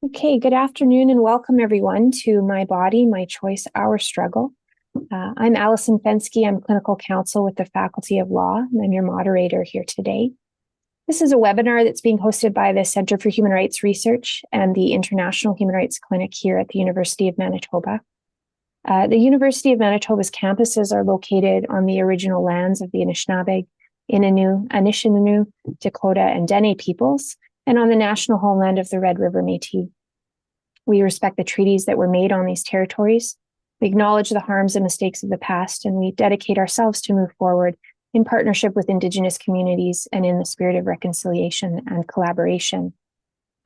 Okay, good afternoon and welcome everyone to My Body, My Choice, Our Struggle. I'm Allison Fensky. I'm clinical counsel with the Faculty of Law, and I'm your moderator here today. This is a webinar that's being hosted by the Center for Human Rights Research and the International Human Rights Clinic here at the University of Manitoba. The University of Manitoba's campuses are located on the original lands of the Anishinaabe, Innu, Anishinaabe, Dakota, and Dene peoples, and on the national homeland of the Red River Métis. We respect the treaties that were made on these territories. We acknowledge the harms and mistakes of the past, and we dedicate ourselves to move forward in partnership with Indigenous communities and in the spirit of reconciliation and collaboration.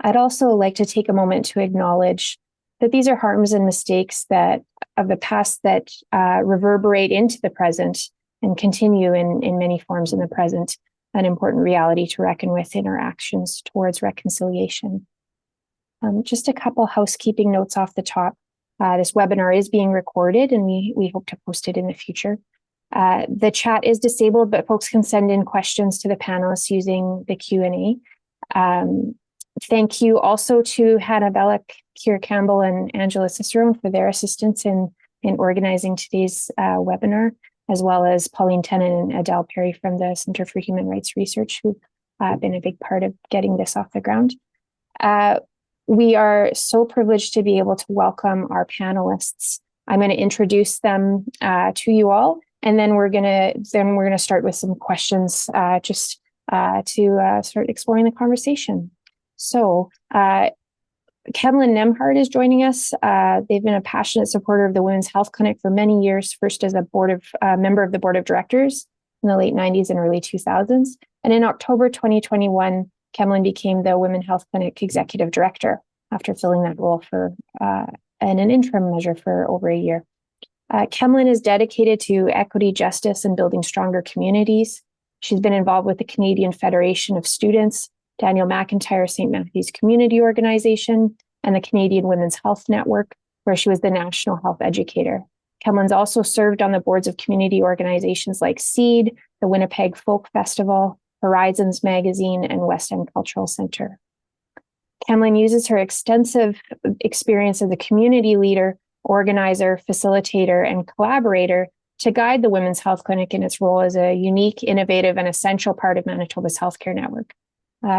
I'd also like to take a moment to acknowledge that these are harms and mistakes that of the past that reverberate into the present and continue in many forms in the present, an important reality to reckon with in our actions towards reconciliation. Just a couple housekeeping notes off the top. This webinar is being recorded and we hope to post it in the future. The chat is disabled, but folks can send in questions to the panelists using the Q&A. Thank you also to Hannah Bellick, Keir Campbell, and Angela Cicerone for their assistance in organizing today's webinar, as well as Pauline Tennant and Adele Perry from the Center for Human Rights Research, who've been a big part of getting this off the ground. We are so privileged to be able to welcome our panelists. I'm going to introduce them to you all, and then we're going to start with some questions to start exploring the conversation. So, Kemlin Nembhard is joining us. They've been a passionate supporter of the Women's Health Clinic for many years, first as a member of the board of directors in the late 90s and early 2000s. And in October 2021, Kemlin became the Women's Health Clinic executive director after filling that role for in an interim measure for over a year. Kemlin is dedicated to equity, justice, and building stronger communities. She's been involved with the Canadian Federation of Students, Daniel McIntyre St. Matthew's Community Organization, and the Canadian Women's Health Network, where she was the national health educator. Kemlin's also served on the boards of community organizations like SEED, the Winnipeg Folk Festival, Horizons Magazine, and West End Cultural Center. Kemlin uses her extensive experience as a community leader, organizer, facilitator, and collaborator to guide the Women's Health Clinic in its role as a unique, innovative, and essential part of Manitoba's healthcare network.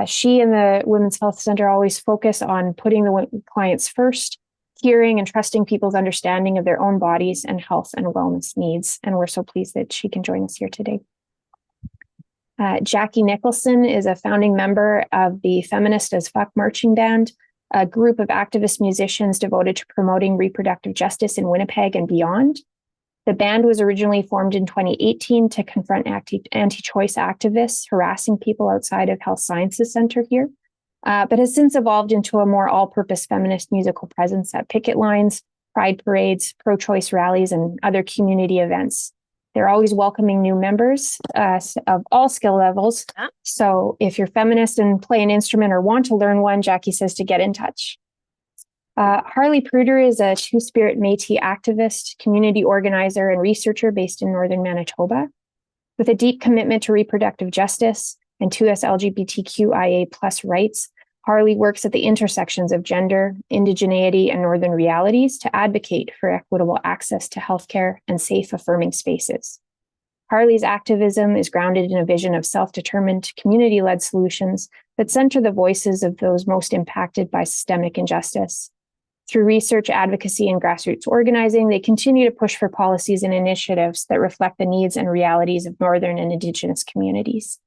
She and the Women's Health Center always focus on putting the clients first, hearing and trusting people's understanding of their own bodies and health and wellness needs. And we're so pleased that she can join us here today. Jacquie Nicholson is a founding member of the Feminist AF Marching Band, a group of activist musicians devoted to promoting reproductive justice in Winnipeg and beyond. The band was originally formed in 2018 to confront anti-choice activists harassing people outside of Health Sciences Center here, but has since evolved into a more all-purpose feminist musical presence at picket lines, pride parades, pro-choice rallies, and other community events. They're always welcoming new members of all skill levels. So if you're feminist and play an instrument or want to learn one, Jacquie says to get in touch. Harlie Pruder is a Two-Spirit Métis activist, community organizer, and researcher based in northern Manitoba. With a deep commitment to reproductive justice and 2S LGBTQIA+ rights, Harlie works at the intersections of gender, indigeneity, and northern realities to advocate for equitable access to healthcare and safe, affirming spaces. Harlie's activism is grounded in a vision of self-determined, community-led solutions that center the voices of those most impacted by systemic injustice. Through research, advocacy, and grassroots organizing, they continue to push for policies and initiatives that reflect the needs and realities of Northern and Indigenous communities.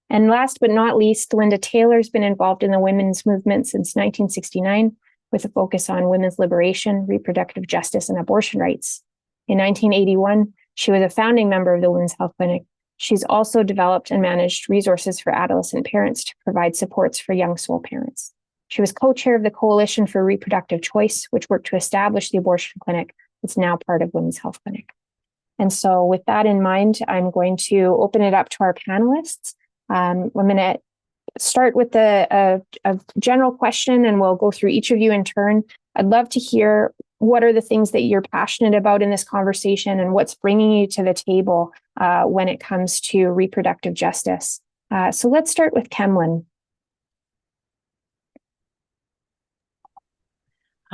And last but not least, Linda Taylor's been involved in the women's movement since 1969, with a focus on women's liberation, reproductive justice, and abortion rights. In 1981, she was a founding member of the Women's Health Clinic. She's also developed and managed resources for adolescent parents to provide supports for young soul parents. She was co-chair of the Coalition for Reproductive Choice, which worked to establish the abortion clinic that's now part of Women's Health Clinic. And so with that in mind, I'm going to open it up to our panelists. I'm going to start with a general question, and we'll go through each of you in turn. I'd love to hear what are the things that you're passionate about in this conversation and what's bringing you to the table when it comes to reproductive justice. So let's start with Kemlin.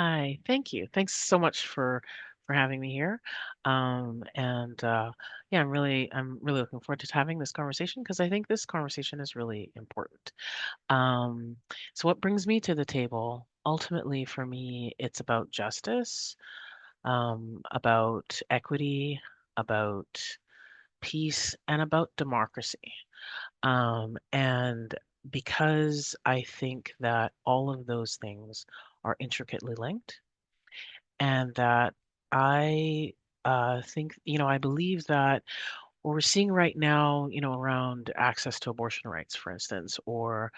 Hi, thank you. Thanks so much for having me here. And yeah, I'm really looking forward to having this conversation because I think this conversation is really important. Um, so what brings me to the table? Ultimately, for me, it's about justice, about equity, about peace, and about democracy. And because I think that all of those things are intricately linked, and that I think, I believe that what we're seeing right now, around access to abortion rights, for instance, or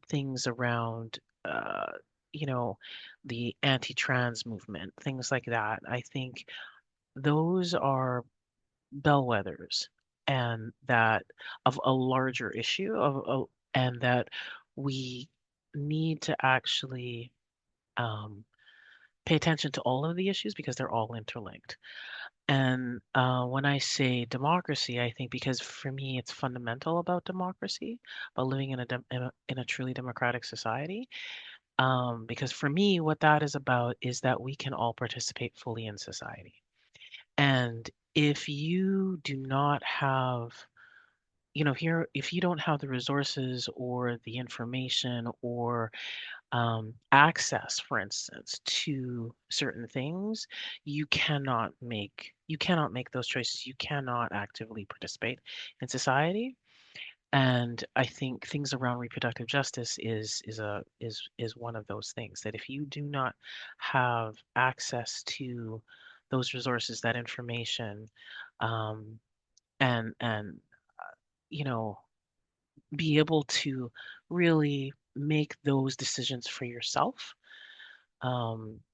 things around, uh, you know, the anti-trans movement, things like that. I think those are bellwethers, and that of a larger issue and that we need to actually um, pay attention to all of the issues because they're all interlinked. And when I say democracy, I think because for me it's fundamental about democracy, about living in a truly democratic society. Because for me, what that is about is that we can all participate fully in society. And if you do not have, here, if you don't have the resources or the information or access, for instance, to certain things, you cannot make those choices. You cannot actively participate in society. And I think things around reproductive justice is one of those things that if you do not have access to those resources, that information, um, and you know, be able to really make those decisions for yourself,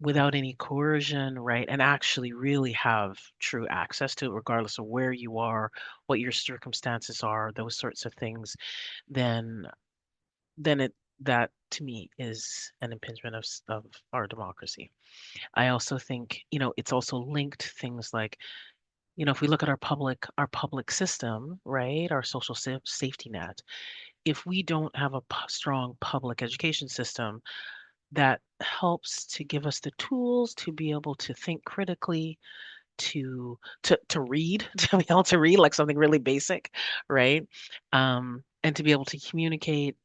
without any coercion, right? And actually really have true access to it, regardless of where you are, what your circumstances are, those sorts of things, then it that to me is an impingement of our democracy. I also think, it's also linked to things like, if we look at our public system, right, our social safety net, if we don't have a strong public education system that helps to give us the tools to be able to think critically, to read, to be able to read like something really basic, right? And to be able to communicate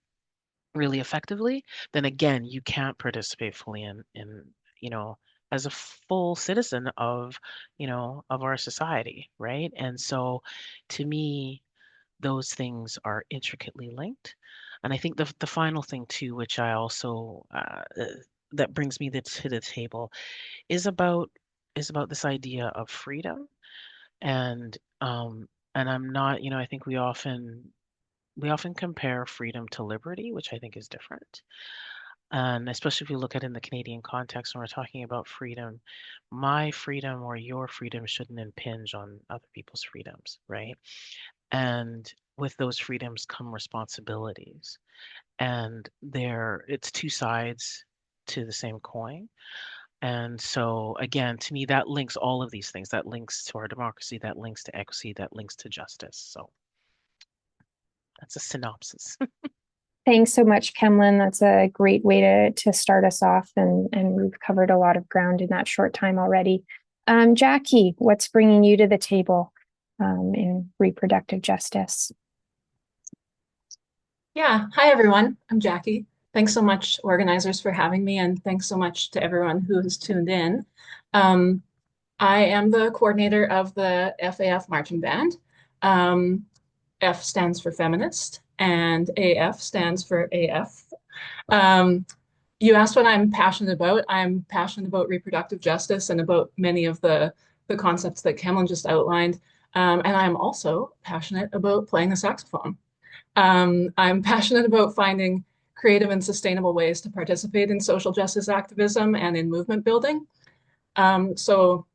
really effectively, then again, you can't participate fully in you know as a full citizen of our society, right? And so, to me, those things are intricately linked. And I think the final thing too, which I also that brings me to the table, is about this idea of freedom. And I'm not, I think we often compare freedom to liberty, which I think is different. And especially if you look at it in the Canadian context when we're talking about freedom, my freedom or your freedom shouldn't impinge on other people's freedoms, right? And with those freedoms come responsibilities. And it's two sides to the same coin. And so again, to me, that links all of these things. That links to our democracy, that links to equity, that links to justice. So that's a synopsis. Thanks so much, Kemlin. That's a great way to start us off, and we've covered a lot of ground in that short time already. Jacquie, what's bringing you to the table in reproductive justice? Yeah, hi everyone. I'm Jacquie. Thanks so much, organizers, for having me, and thanks so much to everyone who has tuned in. Um, I am the coordinator of the FAF Marching Band. Um, F stands for feminist, and AF stands for AF. Um, you asked what I'm passionate about. I'm passionate about reproductive justice and about many of the concepts that Kemlin just outlined. And I'm also passionate about playing the saxophone. I'm passionate about finding creative and sustainable ways to participate in social justice activism and in movement building. So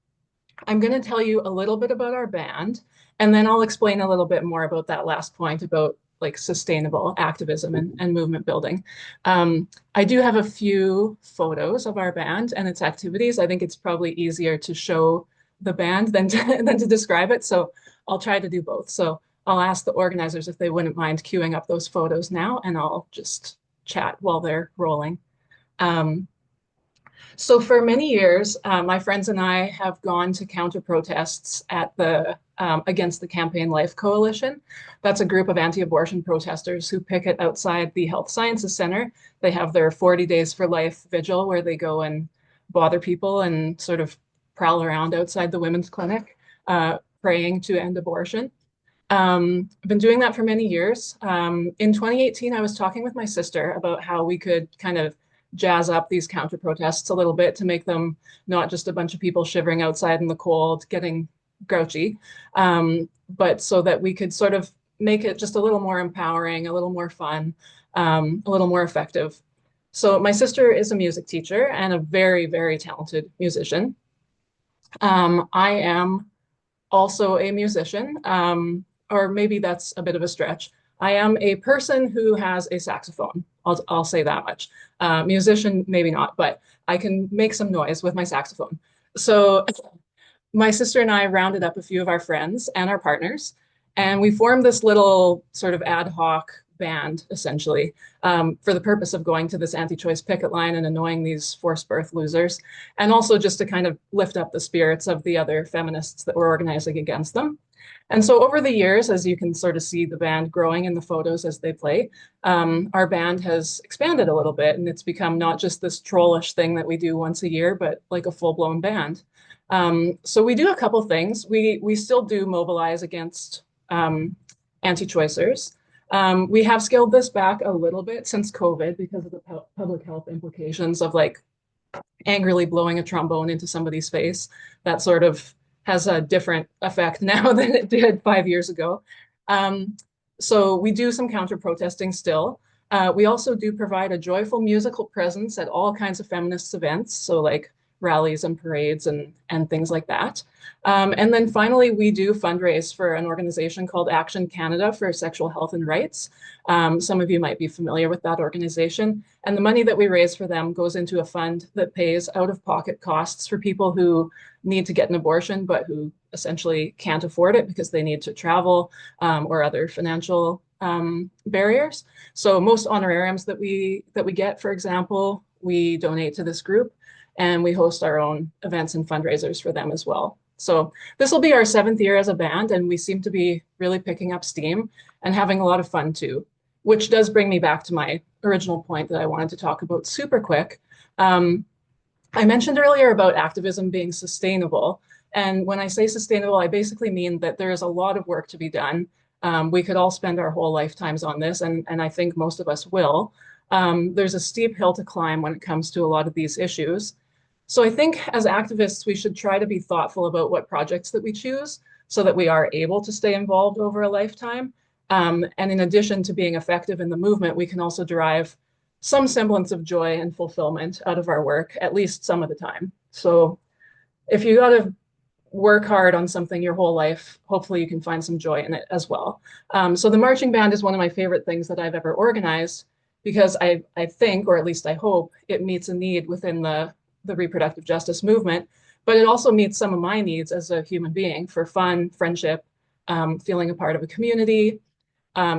I'm going to tell you a little bit about our band, and then I'll explain a little bit more about that last point about like sustainable activism and movement building. I do have a few photos of our band and its activities. I think it's probably easier to show the band than to describe it. So I'll try to do both. So I'll ask the organizers if they wouldn't mind queuing up those photos now, and I'll just chat while they're rolling. Um, So for many years, my friends and I have gone to counter protests at the against the Campaign Life Coalition. That's a group of anti-abortion protesters who picket outside the Health Sciences Center. They have their 40 Days for Life vigil where they go and bother people and sort of prowl around outside the women's clinic, praying to end abortion. I've been doing that for many years. In 2018, I was talking with my sister about how we could kind of jazz up these counter protests a little bit to make them not just a bunch of people shivering outside in the cold, getting grouchy, but so that we could sort of make it just a little more empowering, a little more fun, a little more effective. So my sister is a music teacher and a very, very talented musician. I am also a musician, or maybe that's a bit of a stretch. I am a person who has a saxophone. I'll say that much. Musician, maybe not, but I can make some noise with my saxophone. So my sister and I rounded up a few of our friends and our partners, and we formed this little sort of ad hoc band, essentially, for the purpose of going to this anti-choice picket line and annoying these forced birth losers, and also just to kind of lift up the spirits of the other feminists that were organizing against them. And so over the years, as you can sort of see the band growing in the photos as they play, our band has expanded a little bit, and it's become not just this trollish thing that we do once a year, but like a full-blown band. So we do a couple things. We still do mobilize against anti-choicers. We have scaled this back a little bit since COVID because of the public health implications of like angrily blowing a trombone into somebody's face. That sort of has a different effect now than it did 5 years ago. So we do some counter protesting still. We also do provide a joyful musical presence at all kinds of feminist events. So like rallies and parades and things like that. And then finally, we do fundraise for an organization called Action Canada for Sexual Health and Rights. Some of you might be familiar with that organization. And the money that we raise for them goes into a fund that pays out-of-pocket costs for people who need to get an abortion, but who essentially can't afford it because they need to travel or other financial barriers. So most honorariums that we get, for example, we donate to this group, and we host our own events and fundraisers for them as well. So this will be our 7th year as a band, and we seem to be really picking up steam and having a lot of fun too, which does bring me back to my original point that I wanted to talk about super quick. I mentioned earlier about activism being sustainable. And when I say sustainable, I basically mean that there is a lot of work to be done. We could all spend our whole lifetimes on this, and I think most of us will. There's a steep hill to climb when it comes to a lot of these issues. So I think as activists, we should try to be thoughtful about what projects that we choose so that we are able to stay involved over a lifetime. And in addition to being effective in the movement, we can also derive some semblance of joy and fulfillment out of our work, at least some of the time. So if you got to work hard on something your whole life, hopefully you can find some joy in it as well. So the marching band is one of my favorite things that I've ever organized because I think, or at least I hope, it meets a need within the reproductive justice movement, but it also meets some of my needs as a human being for fun, friendship, feeling a part of a community,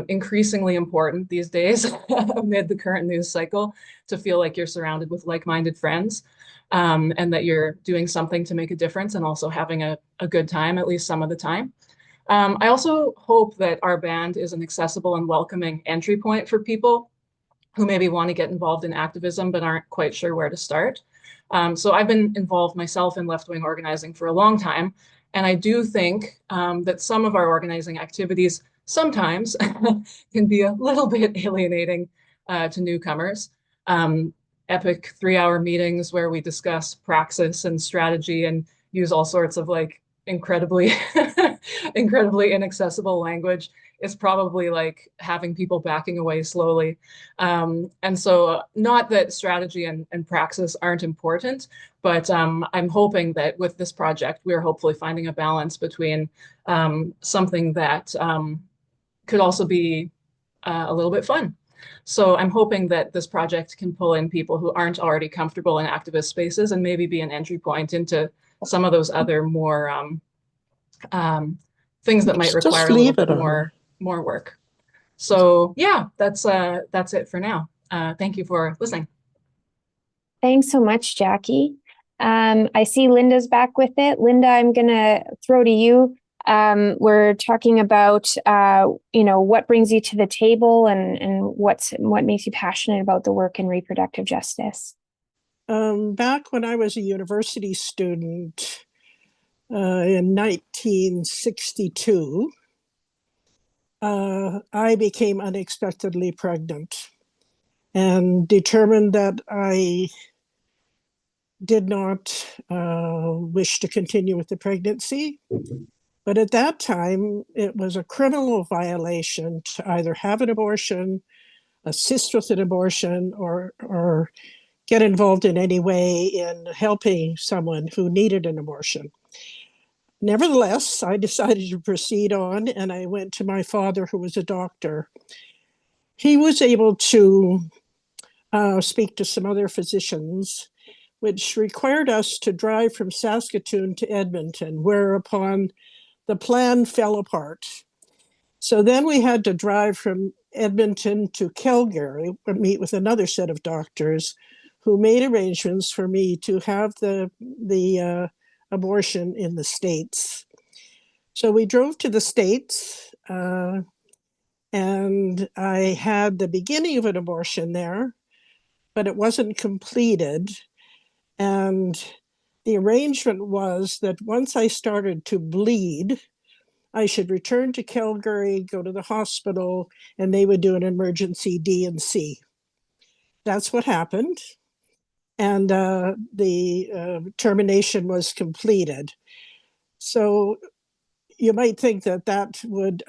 increasingly important these days amid the current news cycle to feel like you're surrounded with like-minded friends and that you're doing something to make a difference and also having a good time, at least some of the time. I also hope that our band is an accessible and welcoming entry point for people who maybe want to get involved in activism but aren't quite sure where to start. So I've been involved myself in left-wing organizing for a long time, and I do think that some of our organizing activities sometimes can be a little bit alienating to newcomers. Epic 3-hour meetings where we discuss praxis and strategy and use all sorts of like incredibly inaccessible language is probably like having people backing away slowly. And so not that strategy and praxis aren't important, but I'm hoping that with this project, we're hopefully finding a balance between something that could also be a little bit fun. So I'm hoping that this project can pull in people who aren't already comfortable in activist spaces and maybe be an entry point into some of those other more things that might require a little bit more work. So yeah, that's it for now. Thank you for listening. Thanks so much, Jackie. I see Linda's back with it. Linda, I'm going to throw to you. We're talking about, what brings you to the table and what makes you passionate about the work in reproductive justice. Back when I was a university student in 1962, I became unexpectedly pregnant and determined that I did not wish to continue with the pregnancy. But at that time, it was a criminal violation to either have an abortion, assist with an abortion, or get involved in any way in helping someone who needed an abortion. Nevertheless, I decided to proceed on, and I went to my father, who was a doctor. He was able to speak to some other physicians, which required us to drive from Saskatoon to Edmonton, whereupon the plan fell apart. So then we had to drive from Edmonton to Calgary and meet with another set of doctors who made arrangements for me to have the abortion in the States. So we drove to the States, and I had the beginning of an abortion there, but it wasn't completed. And the arrangement was that once I started to bleed, I should return to Calgary, go to the hospital, and they would do an emergency D&C. That's what happened. And the termination was completed. So you might think that that would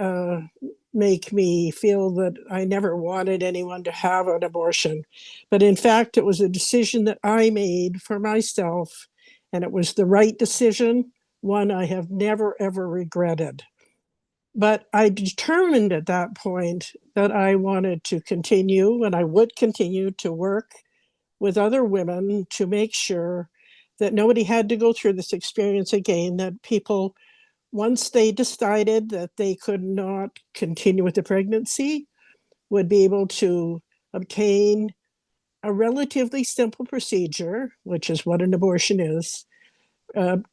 make me feel that I never wanted anyone to have an abortion. But in fact, it was a decision that I made for myself, and it was the right decision, one I have never, ever regretted. But I determined at that point that I wanted to continue, and I would continue to work with other women to make sure that nobody had to go through this experience again, that people, once they decided that they could not continue with the pregnancy, would be able to obtain a relatively simple procedure, which is what an abortion is, and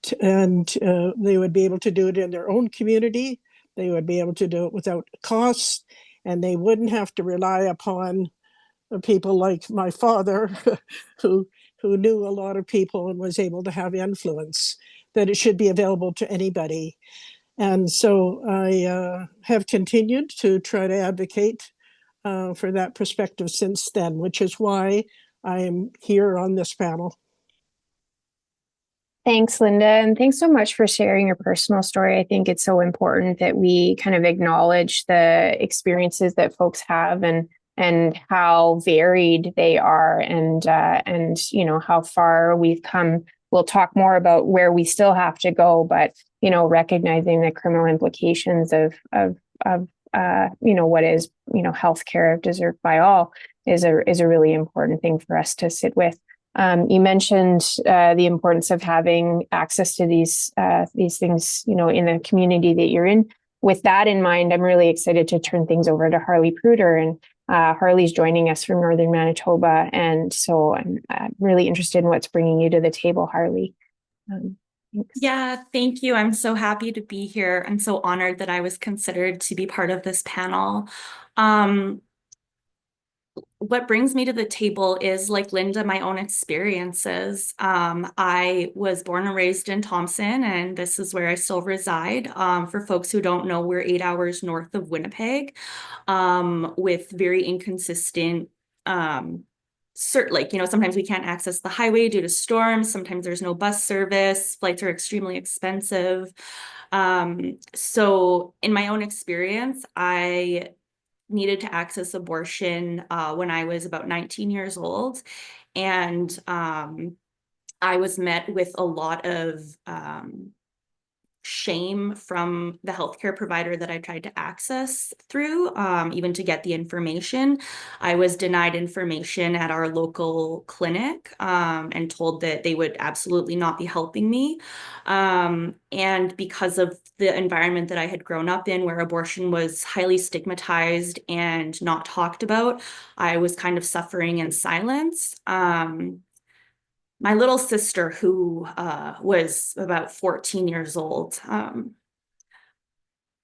they would be able to do it in their own community. They would be able to do it without cost, and they wouldn't have to rely upon people like my father, who knew a lot of people and was able to have influence, that it should be available to anybody. And so I have continued to try to advocate for that perspective since then, which is why I am here on this panel. Thanks, Linda. And thanks so much for sharing your personal story. I think it's so important that we kind of acknowledge the experiences that folks have and how varied they are and how far we've come. We'll talk more about where we still have to go, but recognizing the criminal implications of what is healthcare deserved by all is a really important thing for us to sit with. You mentioned the importance of having access to these things, in the community that you're in. With that in mind, I'm really excited to turn things over to Harlie Pruder, and Harlie's joining us from Northern Manitoba, and so I'm really interested in what's bringing you to the table, Harlie. Thanks. Yeah, thank you. I'm so happy to be here. I'm so honored that I was considered to be part of this panel. What brings me to the table is, like Linda, my own experiences. I was born and raised in Thompson, and this is where I still reside. For folks who don't know, we're 8 hours north of Winnipeg, with very inconsistent, sometimes we can't access the highway due to storms. Sometimes there's no bus service. Flights are extremely expensive. So in my own experience, I needed to access abortion when I was about 19 years old. And I was met with a lot of shame from the healthcare provider that I tried to access through, even to get the information. I was denied information at our local clinic and told that they would absolutely not be helping me. And because of the environment that I had grown up in, where abortion was highly stigmatized and not talked about, I was kind of suffering in silence. my little sister, who was about 14 years old,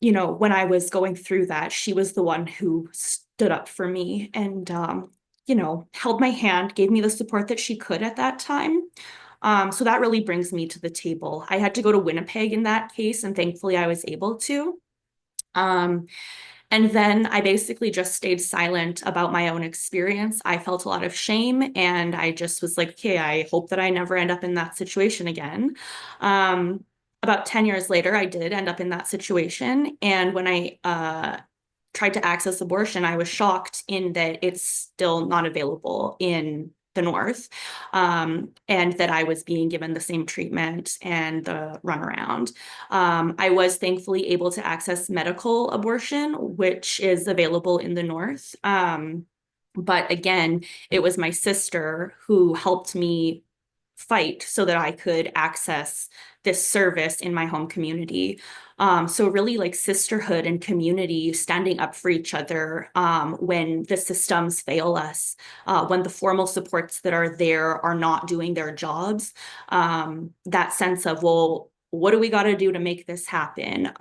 you know, when I was going through that, she was the one who stood up for me and, you know, held my hand, gave me the support that she could at that time. So that really brings me to the table. I had to go to Winnipeg in that case, and thankfully I was able to. And then I basically just stayed silent about my own experience. I felt a lot of shame, and I just was like, okay, I hope that I never end up in that situation again. About 10 years later, I did end up in that situation. And when I tried to access abortion, I was shocked in that it's still not available in the North, and that I was being given the same treatment and the runaround. I was thankfully able to access medical abortion, which is available in the North. But again, it was my sister who helped me fight so that I could access this service in my home community. So really like sisterhood and community, standing up for each other when the systems fail us, when the formal supports that are there are not doing their jobs. That sense of, well, what do we got to do to make this happen?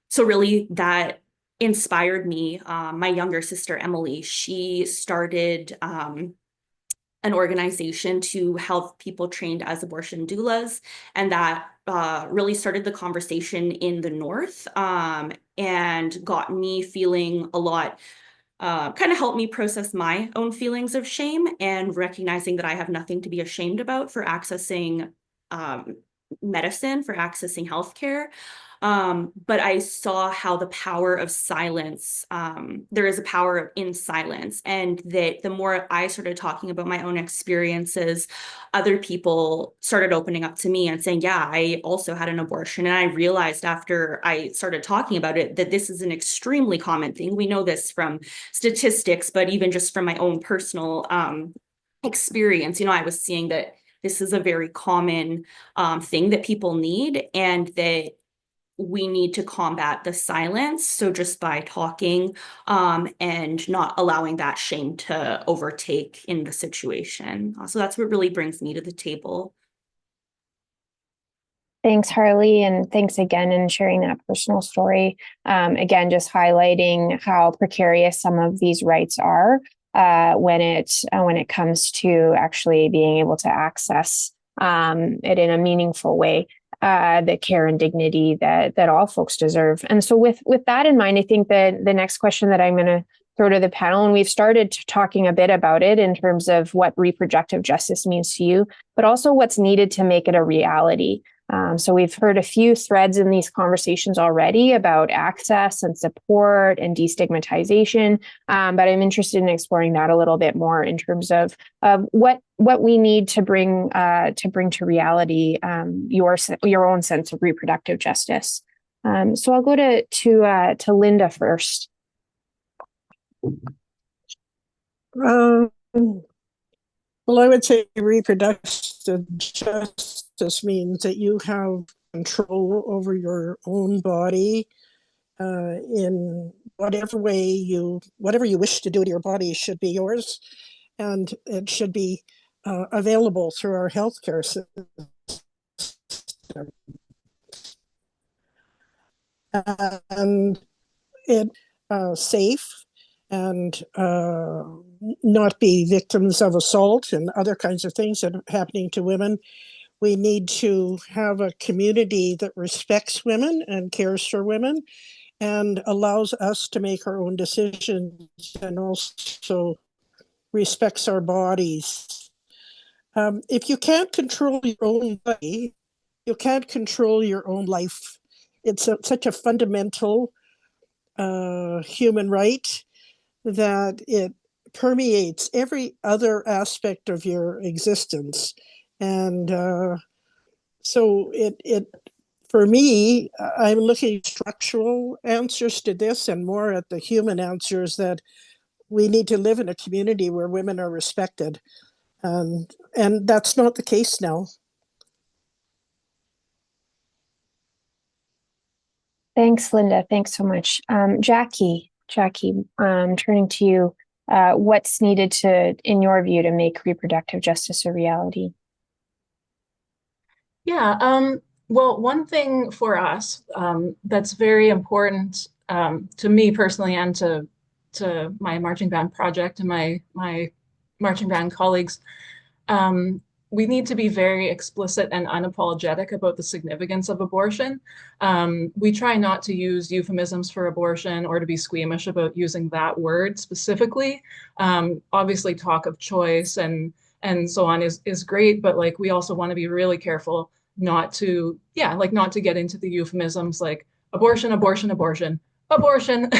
So really that inspired me. My younger sister, Emily, she started an organization to help people trained as abortion doulas. And that really started the conversation in the North, and got me feeling a lot, kind of helped me process my own feelings of shame and recognizing that I have nothing to be ashamed about for accessing medicine, for accessing healthcare. But I saw how the power of silence, there is a power in silence, and that the more I started talking about my own experiences, other people started opening up to me and saying, yeah, I also had an abortion. And I realized after I started talking about it that this is an extremely common thing. We know this from statistics, but even just from my own personal experience, you know, I was seeing that this is a very common thing that people need, and that we need to combat the silence. So just by talking and not allowing that shame to overtake in the situation. So that's what really brings me to the table. Thanks, Harlie, and thanks again in sharing that personal story. Again, just highlighting how precarious some of these rights are when it comes to actually being able to access it in a meaningful way. The care and dignity that all folks deserve. And so with that in mind, I think that the next question that I'm going to throw to the panel, and we've started talking a bit about it in terms of what reproductive justice means to you, but also what's needed to make it a reality. So we've heard a few threads in these conversations already about access and support and destigmatization, but I'm interested in exploring that a little bit more in terms of what we need to bring to reality your own sense of reproductive justice. So I'll go to Linda first. Well, I would say reproductive justice means that you have control over your own body in whatever you wish to do to your body should be yours, and it should be available through our healthcare system. And it safe and not be victims of assault and other kinds of things that are happening to women. We need to have a community that respects women and cares for women and allows us to make our own decisions, and also respects our bodies. If you can't control your own body, you can't control your own life. It's such a fundamental human right that it permeates every other aspect of your existence. And so it for me, I'm looking at structural answers to this and more at the human answers, that we need to live in a community where women are respected. And that's not the case now. Thanks, Linda. Thanks so much. Jacquie, turning to you. what's needed to, in your view, to make reproductive justice a reality? Yeah, well, one thing for us that's very important to me personally and to my marching band project and my marching band colleagues, um, we need to be very explicit and unapologetic about the significance of abortion. We try not to use euphemisms for abortion or to be squeamish about using that word specifically. Obviously, talk of choice and so on is great, but like we also want to be really careful not to, yeah, like not to get into the euphemisms like abortion, abortion, abortion, abortion.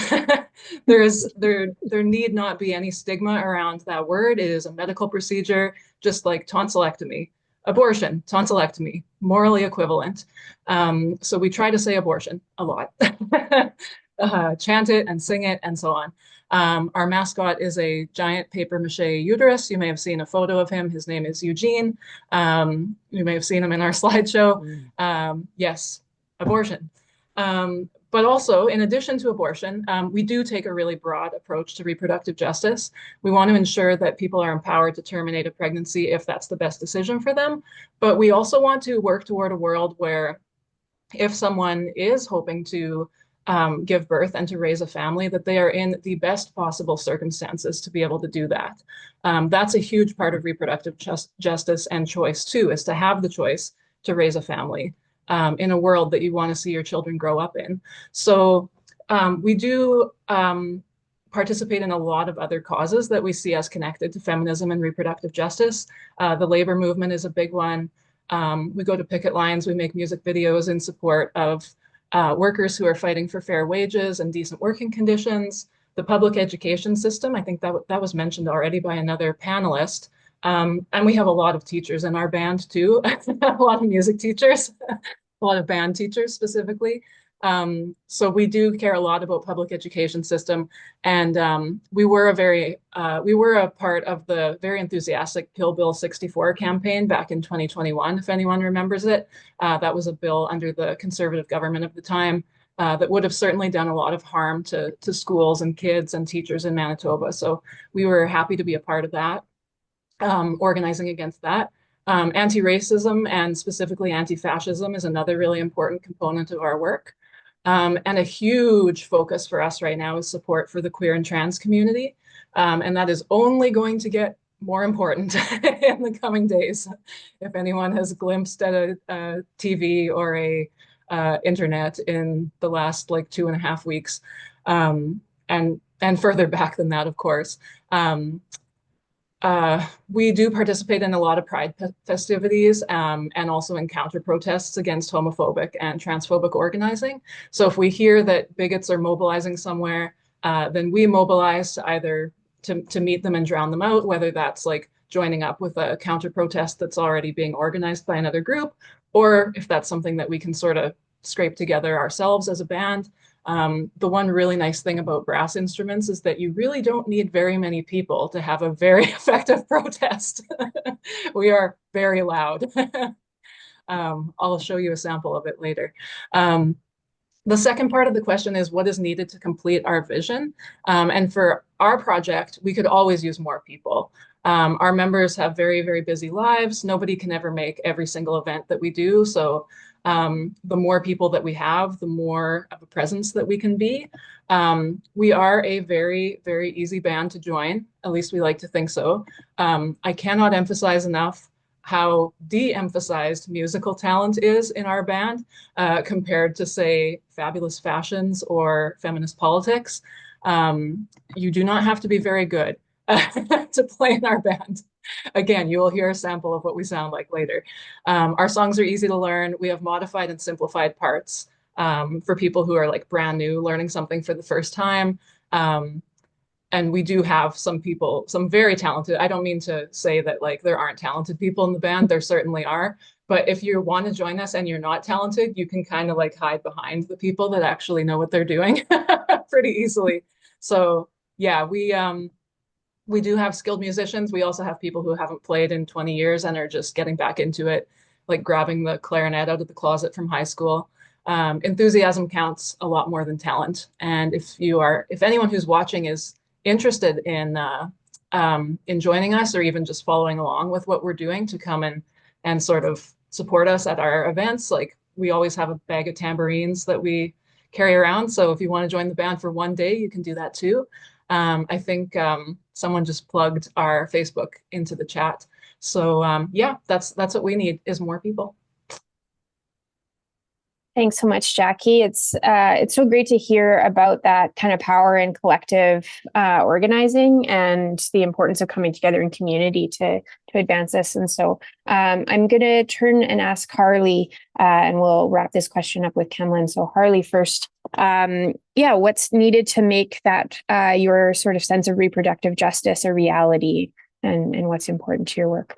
There need not be any stigma around that word. It is a medical procedure, just like tonsillectomy, abortion, tonsillectomy, morally equivalent. So we try to say abortion a lot, chant it and sing it and so on. Our mascot is a giant paper mache uterus. You may have seen a photo of him. His name is Eugene. You may have seen him in our slideshow. Yes, abortion. But also, in addition to abortion, we do take a really broad approach to reproductive justice. We want to ensure that people are empowered to terminate a pregnancy if that's the best decision for them. But we also want to work toward a world where if someone is hoping to give birth and to raise a family, that they are in the best possible circumstances to be able to do that. That's a huge part of reproductive justice and choice too, is to have the choice to raise a family in a world that you want to see your children grow up in. So we do participate in a lot of other causes that we see as connected to feminism and reproductive justice. The labor movement is a big one. We go to picket lines, we make music videos in support of workers who are fighting for fair wages and decent working conditions. The public education system, I think that was mentioned already by another panelist. And we have a lot of teachers in our band too, a lot of music teachers, a lot of band teachers specifically. So we do care a lot about public education system, and we were a part of the very enthusiastic Kill Bill 64 campaign back in 2021, if anyone remembers it. That was a bill under the conservative government of the time that would have certainly done a lot of harm to schools and kids and teachers in Manitoba. So we were happy to be a part of that, organizing against that. Anti-racism and specifically anti-fascism is another really important component of our work. And a huge focus for us right now is support for the queer and trans community. And that is only going to get more important in the coming days. If anyone has glimpsed at a TV or a internet in the last like 2.5 weeks, and further back than that, of course. We do participate in a lot of pride festivities and also in counter protests against homophobic and transphobic organizing. So if we hear that bigots are mobilizing somewhere, then we mobilize to either to meet them and drown them out, whether that's like joining up with a counter protest that's already being organized by another group, or if that's something that we can sort of scrape together ourselves as a band. The one really nice thing about brass instruments is that you really don't need very many people to have a very effective protest. We are very loud. I'll show you a sample of it later. The second part of the question is what is needed to complete our vision? And for our project, we could always use more people. Our members have very, very busy lives. Nobody can ever make every single event that we do. So the more people that we have, the more of a presence that we can be. We are a very, very easy band to join. At least we like to think so. I cannot emphasize enough how de-emphasized musical talent is in our band compared to, say, Fabulous Fashions or Feminist Politics. You do not have to be very good to play in our band. Again, you will hear a sample of what we sound like later. Our songs are easy to learn. We have modified and simplified parts for people who are like brand new, learning something for the first time. And we do have some people, some very talented. I don't mean to say that like there aren't talented people in the band. There certainly are. But if you want to join us and you're not talented, you can kind of like hide behind the people that actually know what they're doing pretty easily. So yeah, we do have skilled musicians. We also have people who haven't played in 20 years and are just getting back into it, like grabbing the clarinet out of the closet from high school. Enthusiasm counts a lot more than talent. And if anyone who's watching is interested in joining us or even just following along with what we're doing, to come and sort of support us at our events. Like, we always have a bag of tambourines that we carry around. So if you want to join the band for one day, you can do that too. I think someone just plugged our Facebook into the chat. So yeah, that's what we need, is more people. Thanks so much, Jackie. It's so great to hear about that kind of power in collective organizing and the importance of coming together in community to advance this. And so I'm going to turn and ask Harlie, and we'll wrap this question up with Kemlin. So Harlie first. Yeah, what's needed to make that your sort of sense of reproductive justice a reality, and what's important to your work?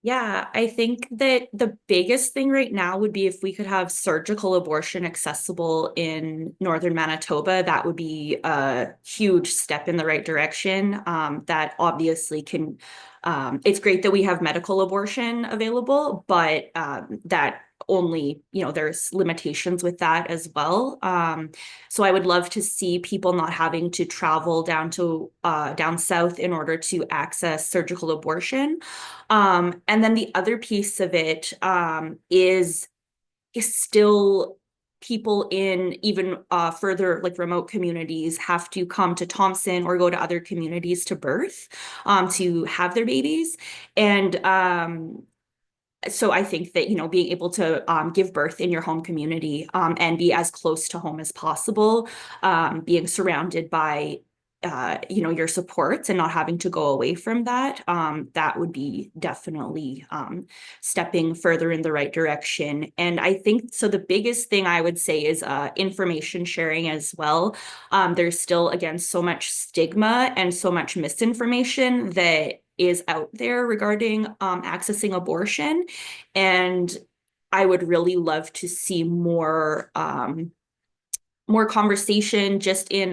Yeah, I think that the biggest thing right now would be if we could have surgical abortion accessible in northern Manitoba. That would be a huge step in the right direction. That obviously can, it's great that we have medical abortion available, but that only, there's limitations with that as well. So I would love to see people not having to travel down south in order to access surgical abortion. And then the other piece of it is still people in even further, like, remote communities have to come to Thompson or go to other communities to birth, to have their babies. And so I think that, being able to give birth in your home community and be as close to home as possible, being surrounded by your supports and not having to go away from that, that would be definitely stepping further in the right direction. And I think, so the biggest thing I would say is information sharing as well. There's still, again, so much stigma and so much misinformation that is out there regarding accessing abortion. And I would really love to see more conversation just in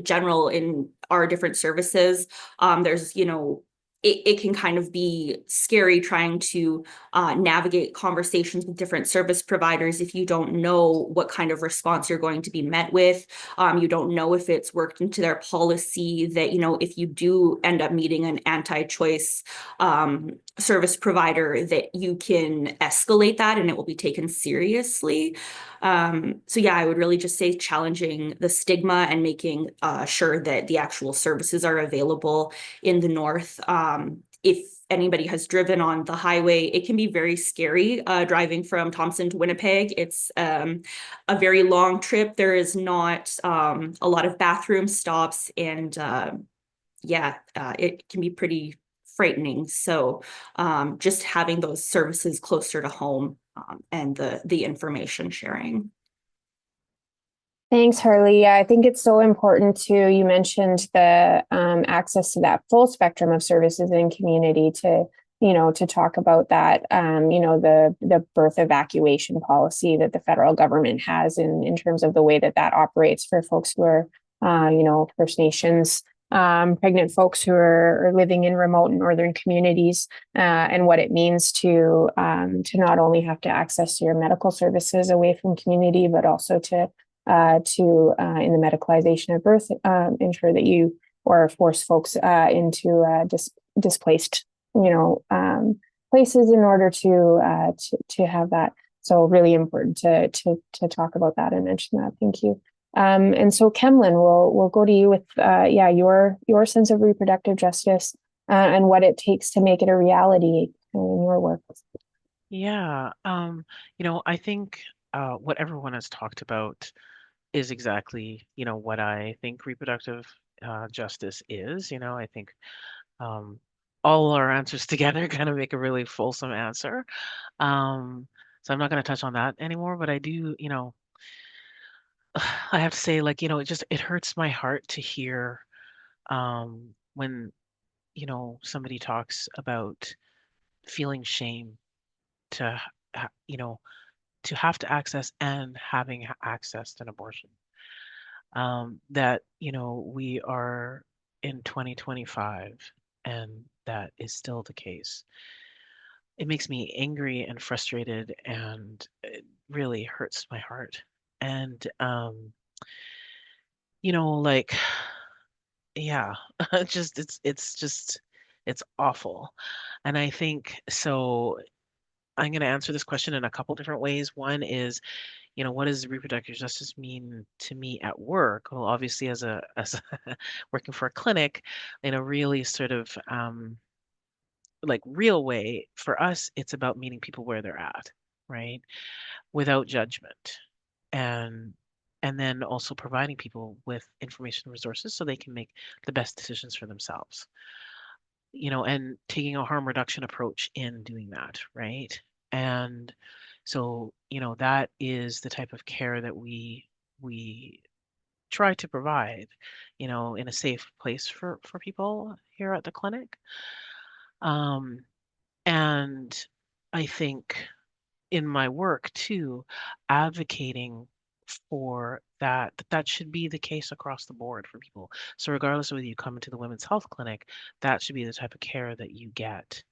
general in our different services. There's, it can kind of be scary trying to navigate conversations with different service providers if you don't know what kind of response you're going to be met with. You don't know if it's worked into their policy that, if you do end up meeting an anti-choice service provider, that you can escalate that and it will be taken seriously. So yeah, I would really just say challenging the stigma and making sure that the actual services are available in the north. If anybody has driven on the highway, it can be very scary driving from Thompson to Winnipeg. It's a very long trip. There is not a lot of bathroom stops, and it can be pretty frightening. So just having those services closer to home, and the information sharing. Thanks, Harlie. Yeah, I think it's so important too. You mentioned the access to that full spectrum of services in community to talk about that, the birth evacuation policy that the federal government has in terms of the way that operates for folks who are, First Nations, pregnant folks who are living in remote and northern communities, and what it means to not only have to access your medical services away from community, but also to in the medicalization of birth, ensure that you or force folks into displaced, places in order to have that. So really important to talk about that and mention that. Thank you. And so Kemlin, we'll go to you with your sense of reproductive justice and what it takes to make it a reality in your work. Yeah, I think what everyone has talked about is exactly, what I think reproductive justice is. I think all our answers together kind of make a really fulsome answer. So I'm not going to touch on that anymore, but I do, I have to say, like, it hurts my heart to hear when, somebody talks about feeling shame to, to have to access and having access to an abortion. That, we are in 2025 and that is still the case. It makes me angry and frustrated, and it really hurts my heart. And, like, yeah, it's awful. And I think so. I'm going to answer this question in a couple different ways. One is, what does reproductive justice mean to me at work? Well, obviously, as working for a clinic, in a really sort of like real way, for us, it's about meeting people where they're at, right? Without judgment. And and then also providing people with information and resources so they can make the best decisions for themselves. And taking a harm reduction approach in doing that, right? And so, that is the type of care that we try to provide, in a safe place for people here at the clinic. Um, and I think in my work too, advocating for that should be the case across the board for people. So regardless of whether you come into the women's health clinic, that should be the type of care that you get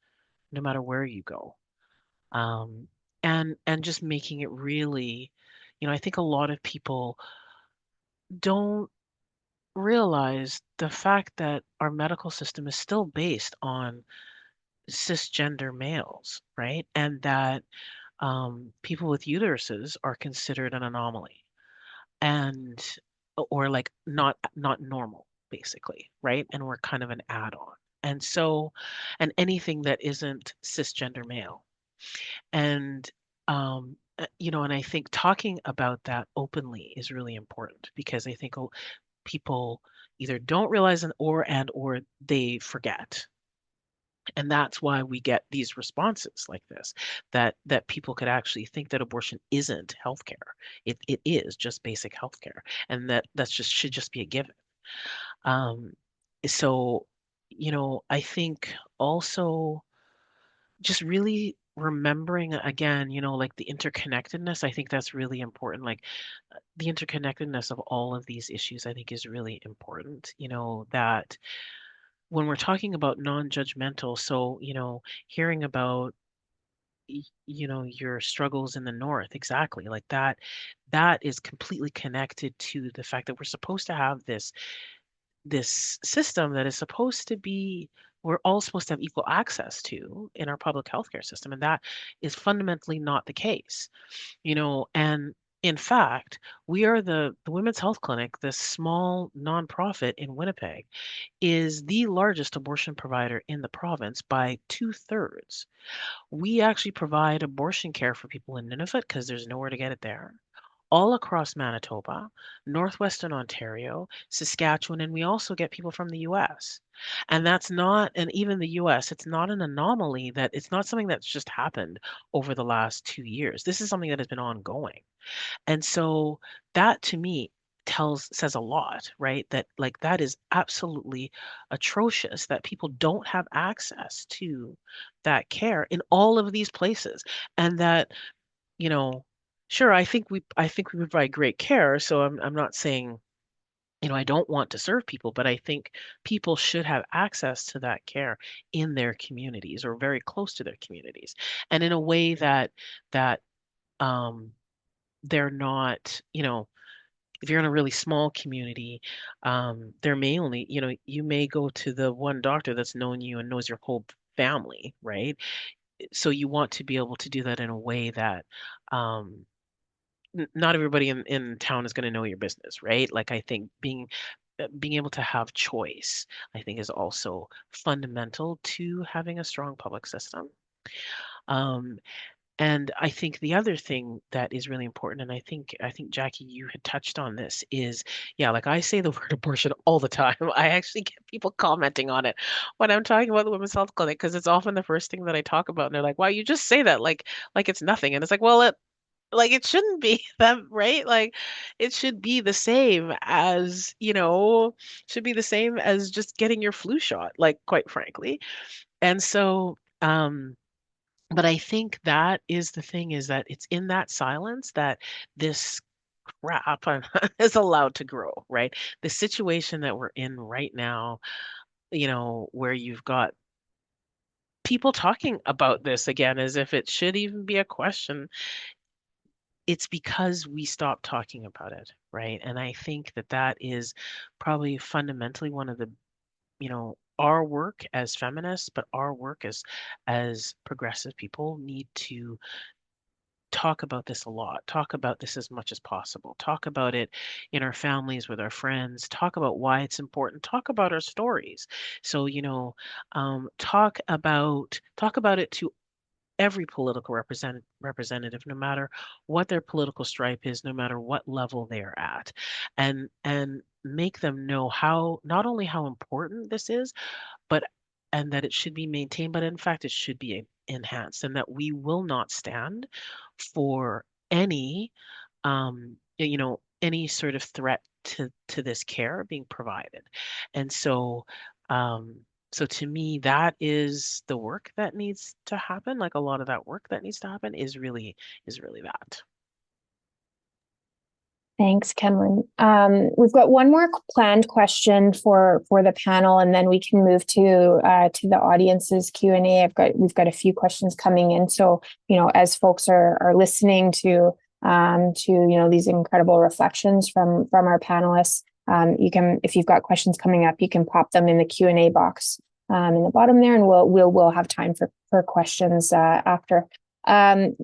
no matter where you go. Um, and just making it really, I think a lot of people don't realize the fact that our medical system is still based on cisgender males, right? And that people with uteruses are considered an anomaly and or like not normal basically, right? And we're kind of an add-on. And so, and anything that isn't cisgender male. And and I think talking about that openly is really important because I think people either don't realize or they forget, and that's why we get these responses like this, that people could actually think that abortion isn't healthcare. It is just basic healthcare, and that's just should just be a given. Um, so, I think also just really remembering again, like the interconnectedness, I think that's really important. Like the interconnectedness of all of these issues, I think is really important, that when we're talking about non-judgmental, so, hearing about your struggles in the north, exactly, like that is completely connected to the fact that we're supposed to have this system that is supposed to be we're all supposed to have equal access to in our public healthcare system, and that is fundamentally not the case. And in fact, we are the Women's Health Clinic, this small nonprofit in Winnipeg, is the largest abortion provider in the province by 2/3. We actually provide abortion care for people in Nunavut because there's nowhere to get it there, all across Manitoba, northwestern Ontario, Saskatchewan, and we also get people from the US. And even the US, it's not an anomaly, that it's not something that's just happened over the last 2 years. This is something that has been ongoing. And so that to me says a lot, right? That like that is absolutely atrocious that people don't have access to that care in all of these places. And that, you know, sure, I think we provide great care. So I'm not saying, I don't want to serve people, but I think people should have access to that care in their communities or very close to their communities. And in a way that um they're not, if you're in a really small community, there may only, you may go to the one doctor that's known you and knows your whole family, right? So you want to be able to do that in a way that um, not everybody in town is going to know your business, right? Like I think being able to have choice, I think, is also fundamental to having a strong public system. Um, and I think the other thing that is really important, and I think Jackie, you had touched on this, is yeah, like I say the word abortion all the time. I actually get people commenting on it when I'm talking about the women's health clinic because it's often the first thing that I talk about, and they're like, "Why you just say that like it's nothing?" And it's like, well, it shouldn't be that, right? Like it should be the same as, should be the same as just getting your flu shot, like quite frankly. And so, but I think that is the thing, is that it's in that silence that this crap is allowed to grow, right? The situation that we're in right now, where you've got people talking about this again as if it should even be a question, it's because we stopped talking about it, right? And I think that that is probably fundamentally one of the, our work as feminists, but our work as progressive people need to talk about this a lot, talk about this as much as possible, talk about it in our families, with our friends, talk about why it's important, talk about our stories. So, talk about it to every political representative, no matter what their political stripe is, no matter what level they're at, and make them know how, not only how important this is, but and that it should be maintained, but in fact it should be enhanced, and that we will not stand for any any sort of threat to this care being provided. And so so to me, that is the work that needs to happen. Like, a lot of that work that needs to happen is really that. Thanks, Kemlin. We've got one more planned question for the panel, and then we can move to the audience's Q&A. We've got a few questions coming in. So, as folks are listening to these incredible reflections from our panelists, you can, if you've got questions coming up, you can pop them in the Q&A box in the bottom there, and we'll have time for questions after. And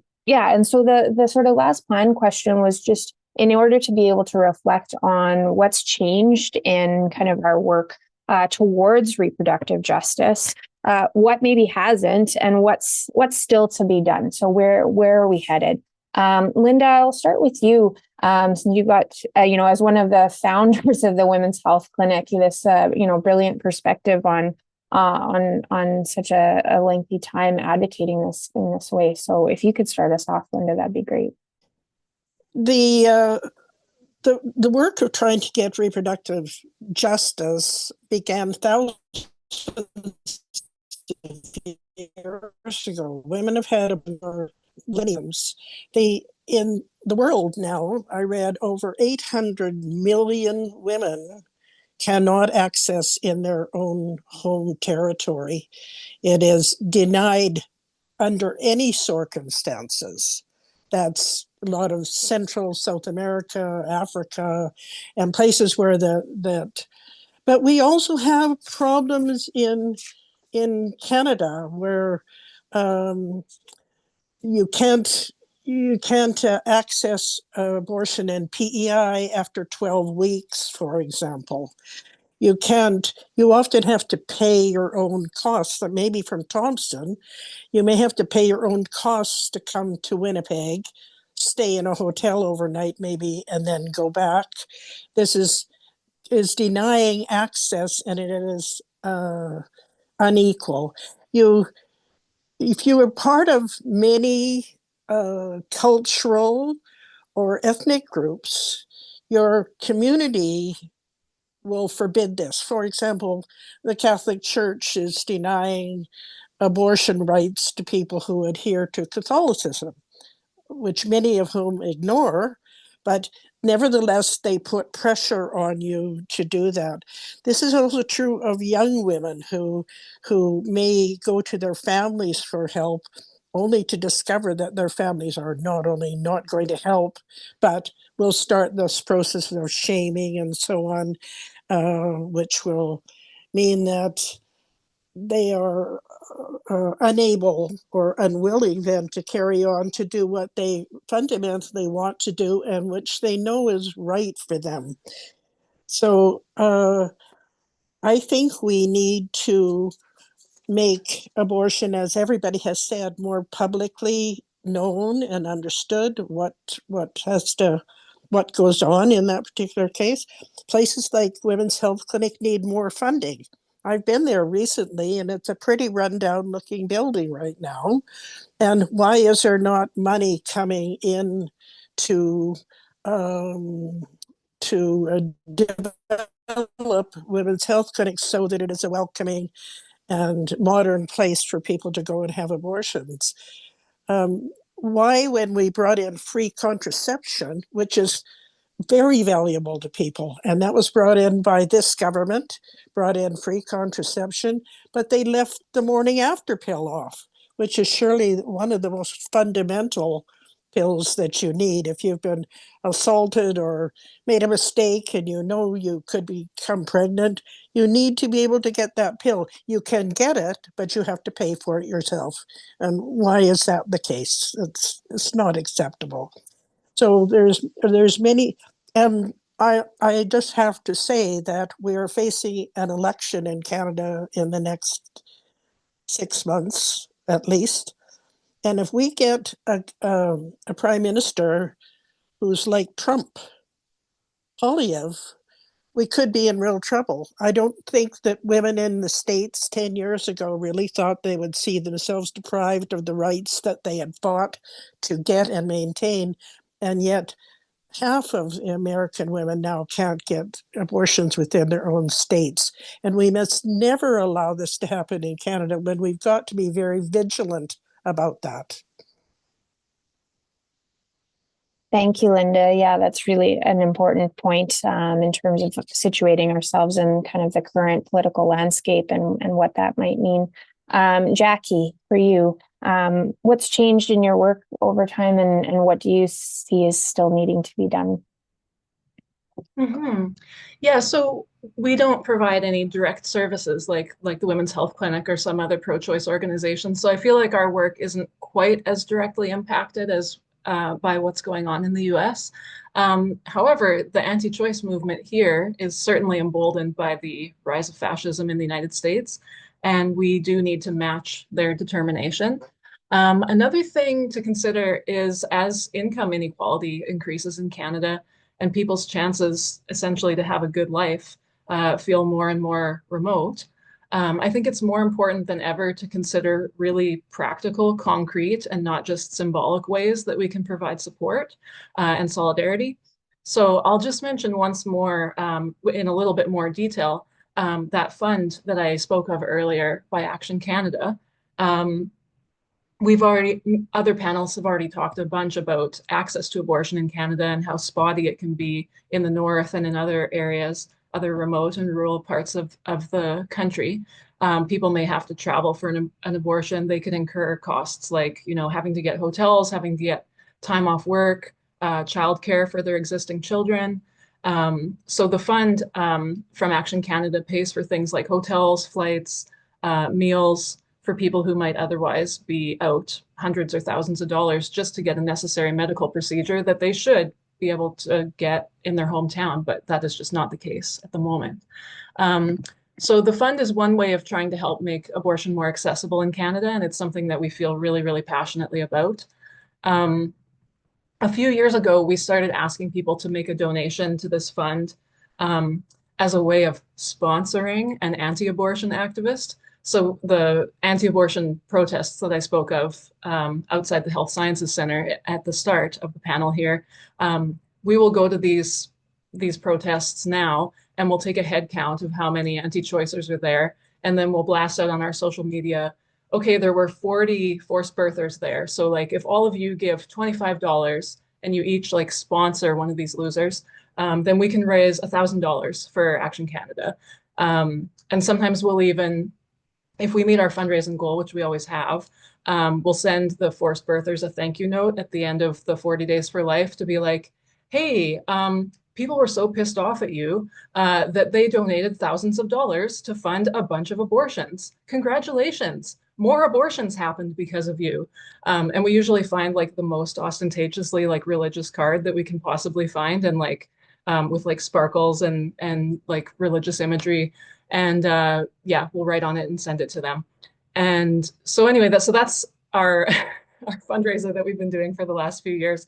so the sort of last planned question was just, in order to be able to reflect on what's changed in kind of our work towards reproductive justice, what maybe hasn't, and what's still to be done. So where are we headed? Linda, I'll start with you. Since you've got, as one of the founders of the Women's Health Clinic, this, brilliant perspective on such a lengthy time advocating this in this way. So if you could start us off, Linda, that'd be great. The work of trying to get reproductive justice began thousands of years ago. Women have had millenniums. In the world now, I read over 800 million women cannot access in their own home territory. It is denied under any circumstances. That's a lot of Central, South America, Africa, and places where but we also have problems in Canada where you can't access abortion and PEI after 12 weeks, for example. You often have to pay your own costs. Maybe from Thompson, you may have to pay your own costs to come to Winnipeg, stay in a hotel overnight maybe, and then go back. This is denying access, and it is unequal. If you are part of many cultural or ethnic groups, your community will forbid this. For example, the Catholic Church is denying abortion rights to people who adhere to Catholicism, which many of whom ignore, but nevertheless, they put pressure on you to do that. This is also true of young women who may go to their families for help, only to discover that their families are not only not going to help, but will start this process of shaming and so on, which will mean that they are unable or unwilling then to carry on to do what they fundamentally want to do and which they know is right for them. So I think we need to make abortion, as everybody has said, more publicly known and understood what goes on in that particular case. Places like Women's Health Clinic need more funding. I've been there recently, and it's a pretty rundown looking building right now. And why is there not money coming in to develop women's health clinics so that it is a welcoming and modern place for people to go and have abortions? Why, when we brought in free contraception, which is very valuable to people, and that was brought in by this government, brought in free contraception, but they left the morning after pill off, which is surely one of the most fundamental pills that you need. If you've been assaulted or made a mistake and you know you could become pregnant, you need to be able to get that pill. You can get it, but you have to pay for it yourself. And why is that the case? It's not acceptable. So there's many, and I just have to say that we are facing an election in Canada in the next 6 months at least. And if we get a prime minister who's like Trump, Polyev, we could be in real trouble. I don't think that women in the States 10 years ago really thought they would see themselves deprived of the rights that they had fought to get and maintain. And yet half of American women now can't get abortions within their own states. And we must never allow this to happen in Canada, when we've got to be very vigilant about that. Thank you, Linda. Yeah, that's really an important point in terms of situating ourselves in kind of the current political landscape and what that might mean. Jacquie, for you, what's changed in your work over time, and what do you see is still needing to be done? Yeah, so we don't provide any direct services like the Women's Health Clinic or some other pro-choice organization. So I feel like our work isn't quite as directly impacted as by what's going on in the US. However, the anti-choice movement here is certainly emboldened by the rise of fascism in the United States, and we do need to match their determination. Another thing to consider is, as income inequality increases in Canada and people's chances essentially to have a good life feel more and more remote, I think it's more important than ever to consider really practical, concrete, and not just symbolic ways that we can provide support and solidarity. So I'll just mention once more, in a little bit more detail, that fund that I spoke of earlier by Action Canada. Other panelists have already talked a bunch about access to abortion in Canada and how spotty it can be in the north and in other areas, other remote and rural parts of the country. People may have to travel for an abortion. They could incur costs like, having to get hotels, having to get time off work, childcare for their existing children. So the fund from Action Canada pays for things like hotels, flights, meals, for people who might otherwise be out hundreds or thousands of dollars just to get a necessary medical procedure that they should be able to get in their hometown, but that is just not the case at the moment. So the fund is one way of trying to help make abortion more accessible in Canada, and it's something that we feel really, really passionately about. A few years ago, we started asking people to make a donation to this fund as a way of sponsoring an anti-abortion activist. So the anti-abortion protests that I spoke of outside the Health Sciences Center at the start of the panel here, we will go to these protests now, and we'll take a head count of how many anti-choicers are there, and then we'll blast out on our social media, okay, there were 40 forced birthers there. So like, if all of you give $25 and you each like sponsor one of these losers, then we can raise $1,000 for Action Canada. And sometimes we'll even, if we meet our fundraising goal, which we always have, we'll send the forced birthers a thank you note at the end of the 40 Days for Life to be like, hey, people were so pissed off at you that they donated thousands of dollars to fund a bunch of abortions. Congratulations. More abortions happened because of you. And we usually find like the most ostentatiously like religious card that we can possibly find, and like with like sparkles and like religious imagery. And yeah, we'll write on it and send it to them. And so anyway, that's our our fundraiser that we've been doing for the last few years.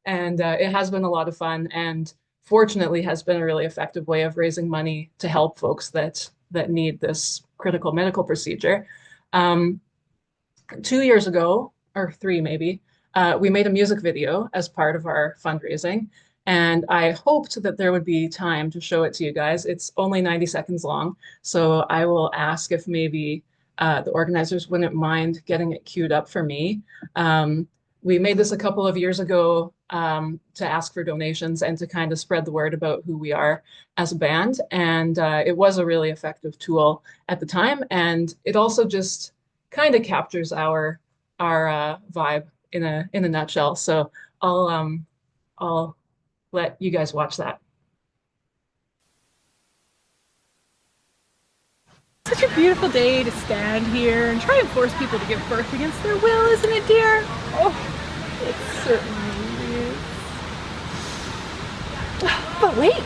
And it has been a lot of fun, and fortunately has been a really effective way of raising money to help folks that need this critical medical procedure. 2 years ago, or 3 maybe, we made a music video as part of our fundraising. And I hoped that there would be time to show it to you guys. It's only 90 seconds long. So I will ask if maybe the organizers wouldn't mind getting it queued up for me. We made this a couple of years ago to ask for donations and to kind of spread the word about who we are as a band. And it was a really effective tool at the time. And it also just kind of captures our vibe in a nutshell. So I'll let you guys watch that. Such a beautiful day to stand here and try and force people to give birth against their will, isn't it, dear? Oh, it certainly is. But wait,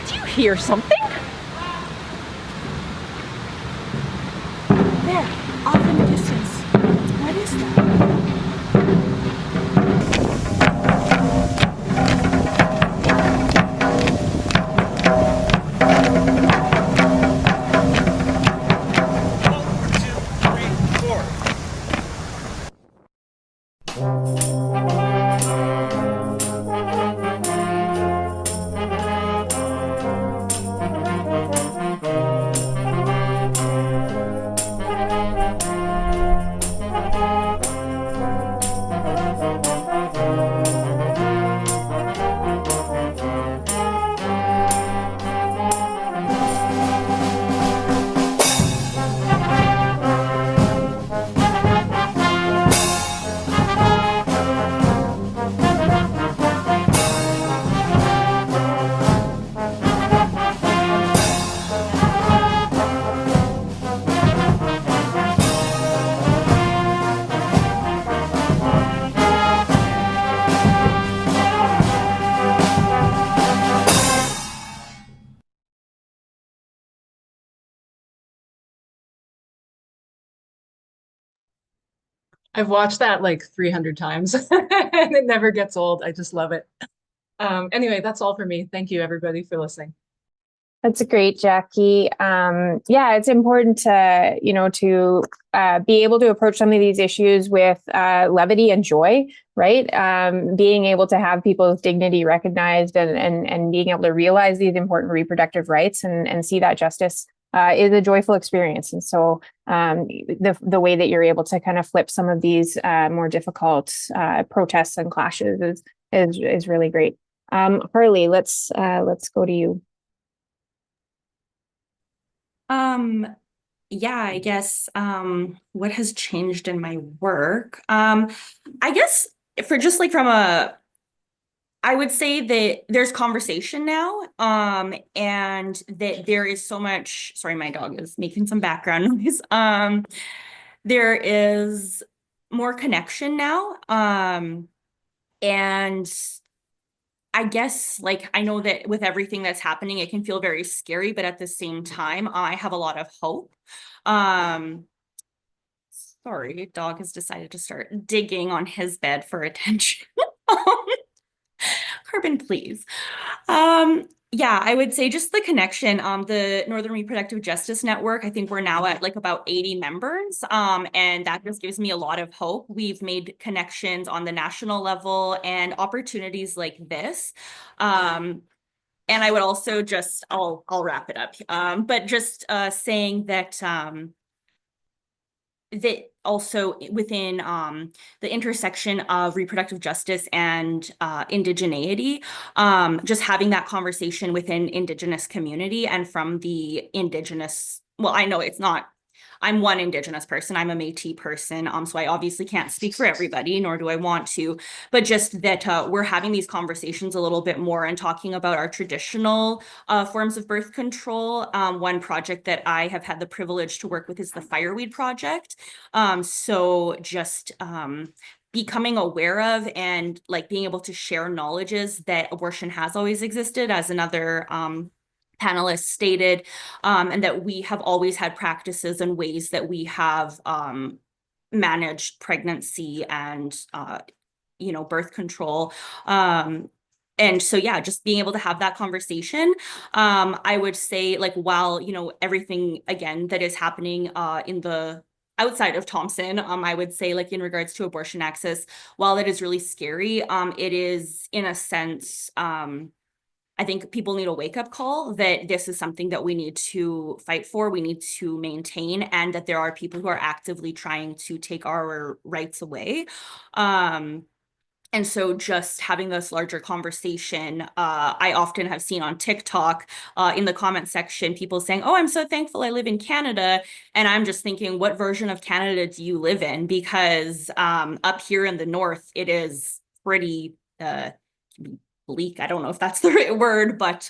do you hear something? There, off in the distance. What is that? I've watched that like 300 times and it never gets old. I just love it. Anyway, that's all for me. Thank you, everybody, for listening. That's great, Jackie. Yeah, it's important to, be able to approach some of these issues with levity and joy, right? Being able to have people's dignity recognized and being able to realize these important reproductive rights and see that justice is a joyful experience. And so the way that you're able to kind of flip some of these more difficult protests and clashes is really great. Harlie, let's go to you. Yeah, I guess what has changed in my work? I guess for just like I would say that there's conversation now, and that there is so much, sorry, my dog is making some background noise. There is more connection now. And I guess, like, I know that with everything that's happening, it can feel very scary, but at the same time, I have a lot of hope. Sorry, dog has decided to start digging on his bed for attention. Carbon, please. Yeah, I would say just the connection. The Northern Reproductive Justice Network, I think we're now at like about 80 members. And that just gives me a lot of hope. We've made connections on the national level and opportunities like this. And I would also just, I'll wrap it up. But just saying that that also within the intersection of reproductive justice and indigeneity, just having that conversation within Indigenous community and from the Indigenous, well, I know it's not, I'm one Indigenous person, I'm a Métis person, so I obviously can't speak for everybody, nor do I want to, but just that we're having these conversations a little bit more and talking about our traditional forms of birth control. One project that I have had the privilege to work with is the Fireweed Project. So just becoming aware of and like being able to share knowledges that abortion has always existed, as another panelists stated, and that we have always had practices and ways that we have managed pregnancy and birth control. And so, yeah, just being able to have that conversation, I would say, like, while, everything, again, that is happening in the outside of Thompson, I would say, like, in regards to abortion access, while it is really scary, it is, in a sense, I think people need a wake-up call that this is something that we need to fight for, we need to maintain, and that there are people who are actively trying to take our rights away. And so just having this larger conversation, I often have seen on TikTok in the comment section, people saying, oh, I'm so thankful I live in Canada. And I'm just thinking, what version of Canada do you live in? Because up here in the north, it is pretty bleak. I don't know if that's the right word, but,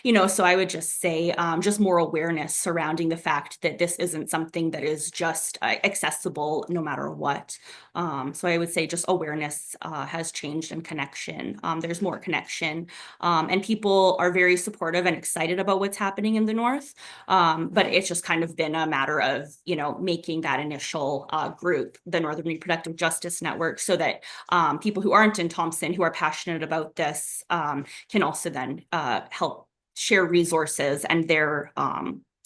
you know, so I would just say just more awareness surrounding the fact that this isn't something that is just accessible no matter what. So I would say just awareness has changed and connection. There's more connection and people are very supportive and excited about what's happening in the North. But it's just kind of been a matter of, you know, making that initial group, the Northern Reproductive Justice Network, so that people who aren't in Thompson, who are passionate about this, can also then help share resources and their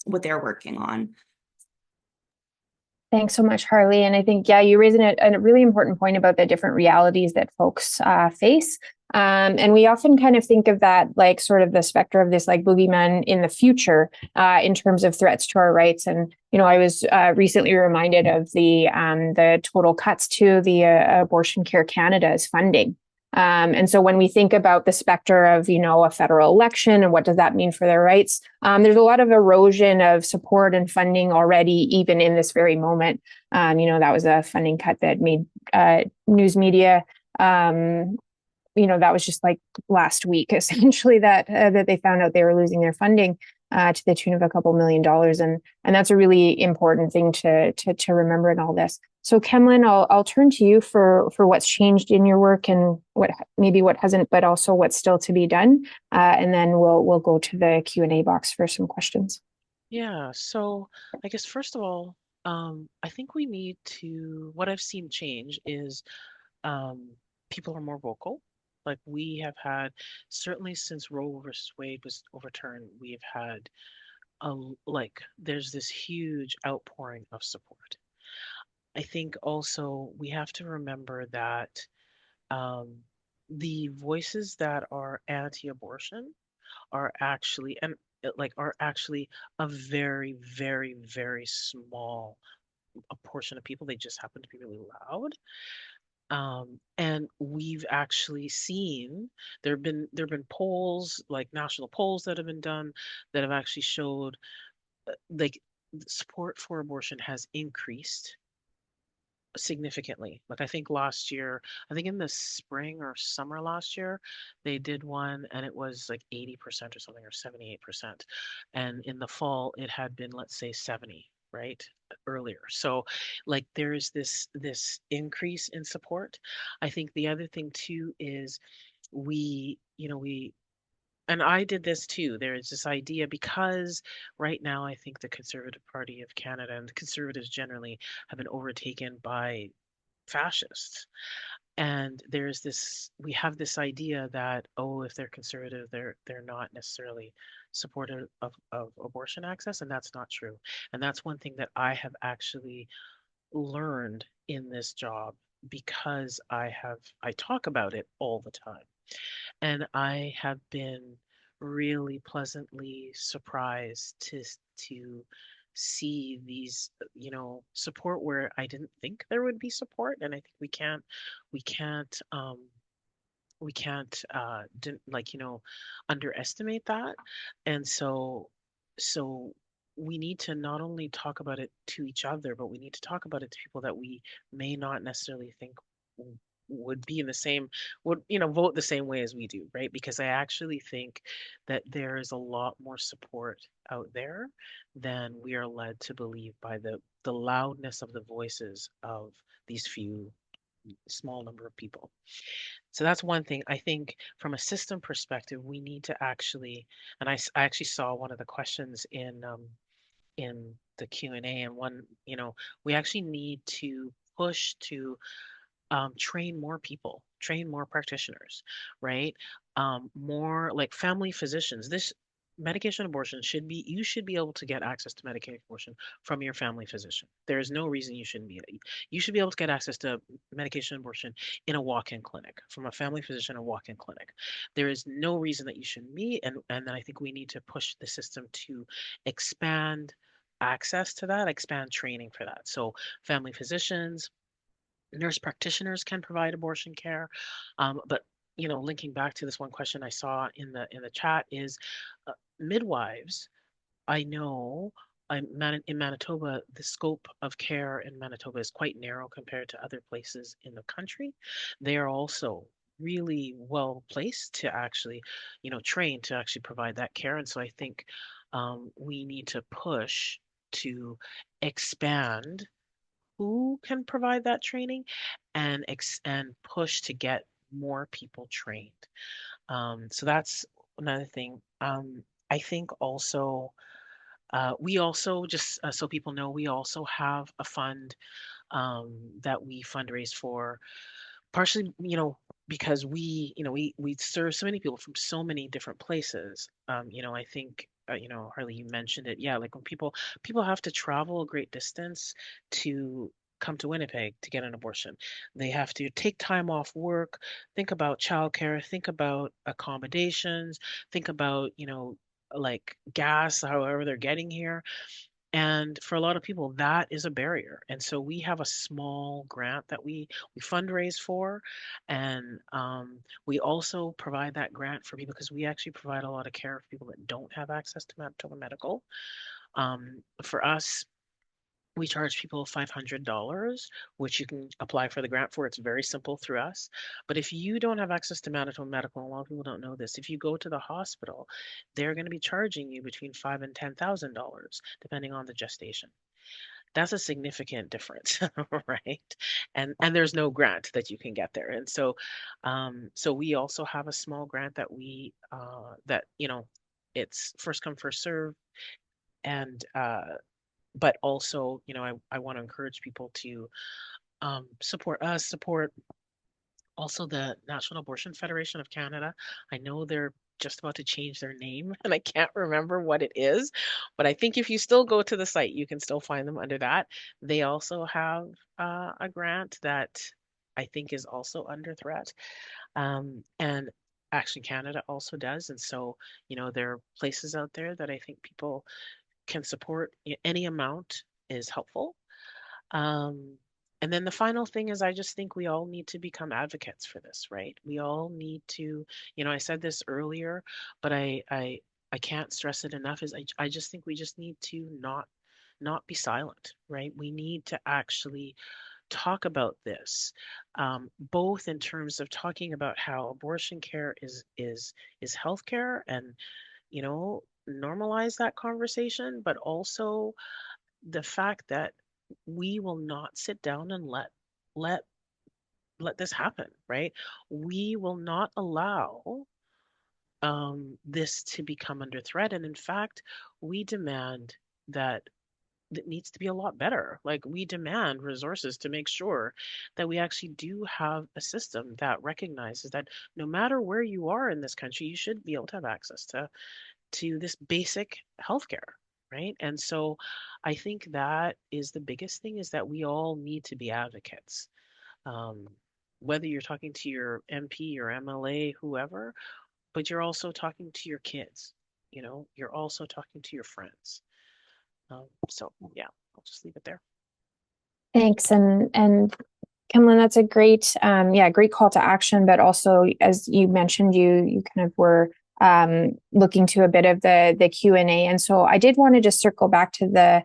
what they're working on. Thanks so much, Harlie. And I think, yeah, you raise a really important point about the different realities that folks face. And we often kind of think of that like sort of the specter of this like boogeyman in the future in terms of threats to our rights. And, you know, I was recently reminded of the total cuts to the Abortion Care Canada's funding. And so when we think about the specter of, you know, a federal election and what does that mean for their rights, there's a lot of erosion of support and funding already, even in this very moment. You know, that was a funding cut that made news media, you know, that was just like last week, essentially, that they found out they were losing their funding to the tune of a couple $2 million. And that's a really important thing to remember in all this. So Kemlin, I'll turn to you for what's changed in your work and what hasn't, but also what's still to be done. And then we'll go to the Q&A box for some questions. Yeah, so I guess first of all, I think we need to, what I've seen change is people are more vocal. Like we have had, certainly since Roe versus Wade was overturned, we have had there's this huge outpouring of support. I think also we have to remember that the voices that are anti-abortion are actually are actually a very, very, very small a portion of people. They just happen to be really loud. And we've actually seen there've been polls, like national polls that have been done that have actually showed like support for abortion has increased significantly. Like I think last year, I think in the spring or summer last year, they did one and it was like 80% or something or 78%. And in the fall, it had been, let's say 70, right? Earlier. So like there's this increase in support. I think the other thing too is we, you know, and I did this too. There is this idea because right now I think the Conservative Party of Canada and the Conservatives generally have been overtaken by fascists. And we have this idea that, oh, if they're conservative, they're not necessarily supportive of abortion access, and that's not true. And that's one thing that I have actually learned in this job because I talk about it all the time. And I have been really pleasantly surprised to see these, you know, support where I didn't think there would be support. And I think we can't like, you know, underestimate that. And so we need to not only talk about it to each other, but we need to talk about it to people that we may not necessarily think would be in the same, would, you know, vote the same way as we do, right? Because I actually think that there is a lot more support out there than we are led to believe by the loudness of the voices of these few small number of people. So that's one thing. I think from a system perspective, we need to actually, and I actually saw one of the questions in the Q&A, and one, you know, we actually need to push to train more people, train more practitioners, right? More like family physicians. This medication abortion you should be able to get access to medication abortion from your family physician. There is no reason you shouldn't be. You should be able to get access to medication abortion in a walk-in clinic, from a family physician, a walk-in clinic. There is no reason that you shouldn't be. And then I think we need to push the system to expand access to that, expand training for that. So family physicians, nurse practitioners can provide abortion care, but linking back to this one question I saw in the chat is midwives. I know in Manitoba, the scope of care in Manitoba is quite narrow compared to other places in the country. They are also really well placed to actually, train to actually provide that care. And so I think we need to push to expand who can provide that training and push to get more people trained. So that's another thing. I think also we also, just so people know, we also have a fund that we fundraise for, partially, because we serve so many people from so many different places. I think, Harlie, you mentioned it. Yeah, like when people have to travel a great distance to come to Winnipeg to get an abortion. They have to take time off work, think about childcare, think about accommodations, think about, like gas, however they're getting here. And for a lot of people, that is a barrier. And so we have a small grant that we fundraise for, and we also provide that grant for people because we actually provide a lot of care for people that don't have access to Manitoba Medical. For us, we charge people $500, which you can apply for the grant for. It's very simple through us. But if you don't have access to Manitoba Medical, a lot of people don't know this, if you go to the hospital, they're going to be charging you between $5,000 and $10,000, depending on the gestation. That's a significant difference, right? And there's no grant that you can get there. And so, so we also have a small grant that it's first come, first serve, and but also, I want to encourage people to support us, support also the National Abortion Federation of Canada. I know they're just about to change their name and I can't remember what it is, but I think if you still go to the site, you can still find them under that. They also have a grant that I think is also under threat. And Action Canada also does. And so, there are places out there that I think people can support. Any amount is helpful. And then the final thing is, I just think we all need to become advocates for this, right? We all need to, I said this earlier, but I can't stress it enough, is I just think we just need to not be silent, right? We need to actually talk about this, both in terms of talking about how abortion care is healthcare, and normalize that conversation, but also the fact that we will not sit down and let this happen, right? We will not allow this to become under threat. And in fact, we demand that it needs to be a lot better. Like, we demand resources to make sure that we actually do have a system that recognizes that no matter where you are in this country, you should be able to have access to this basic healthcare, right? And so I think that is the biggest thing, is that we all need to be advocates. Whether you're talking to your MP or MLA, whoever, but you're also talking to your kids, you're also talking to your friends. So yeah, I'll just leave it there. Thanks. And Kemlin, that's a great, great call to action, but also, as you mentioned, you kind of were looking to a bit of the Q&A. And so I did want to just circle back to the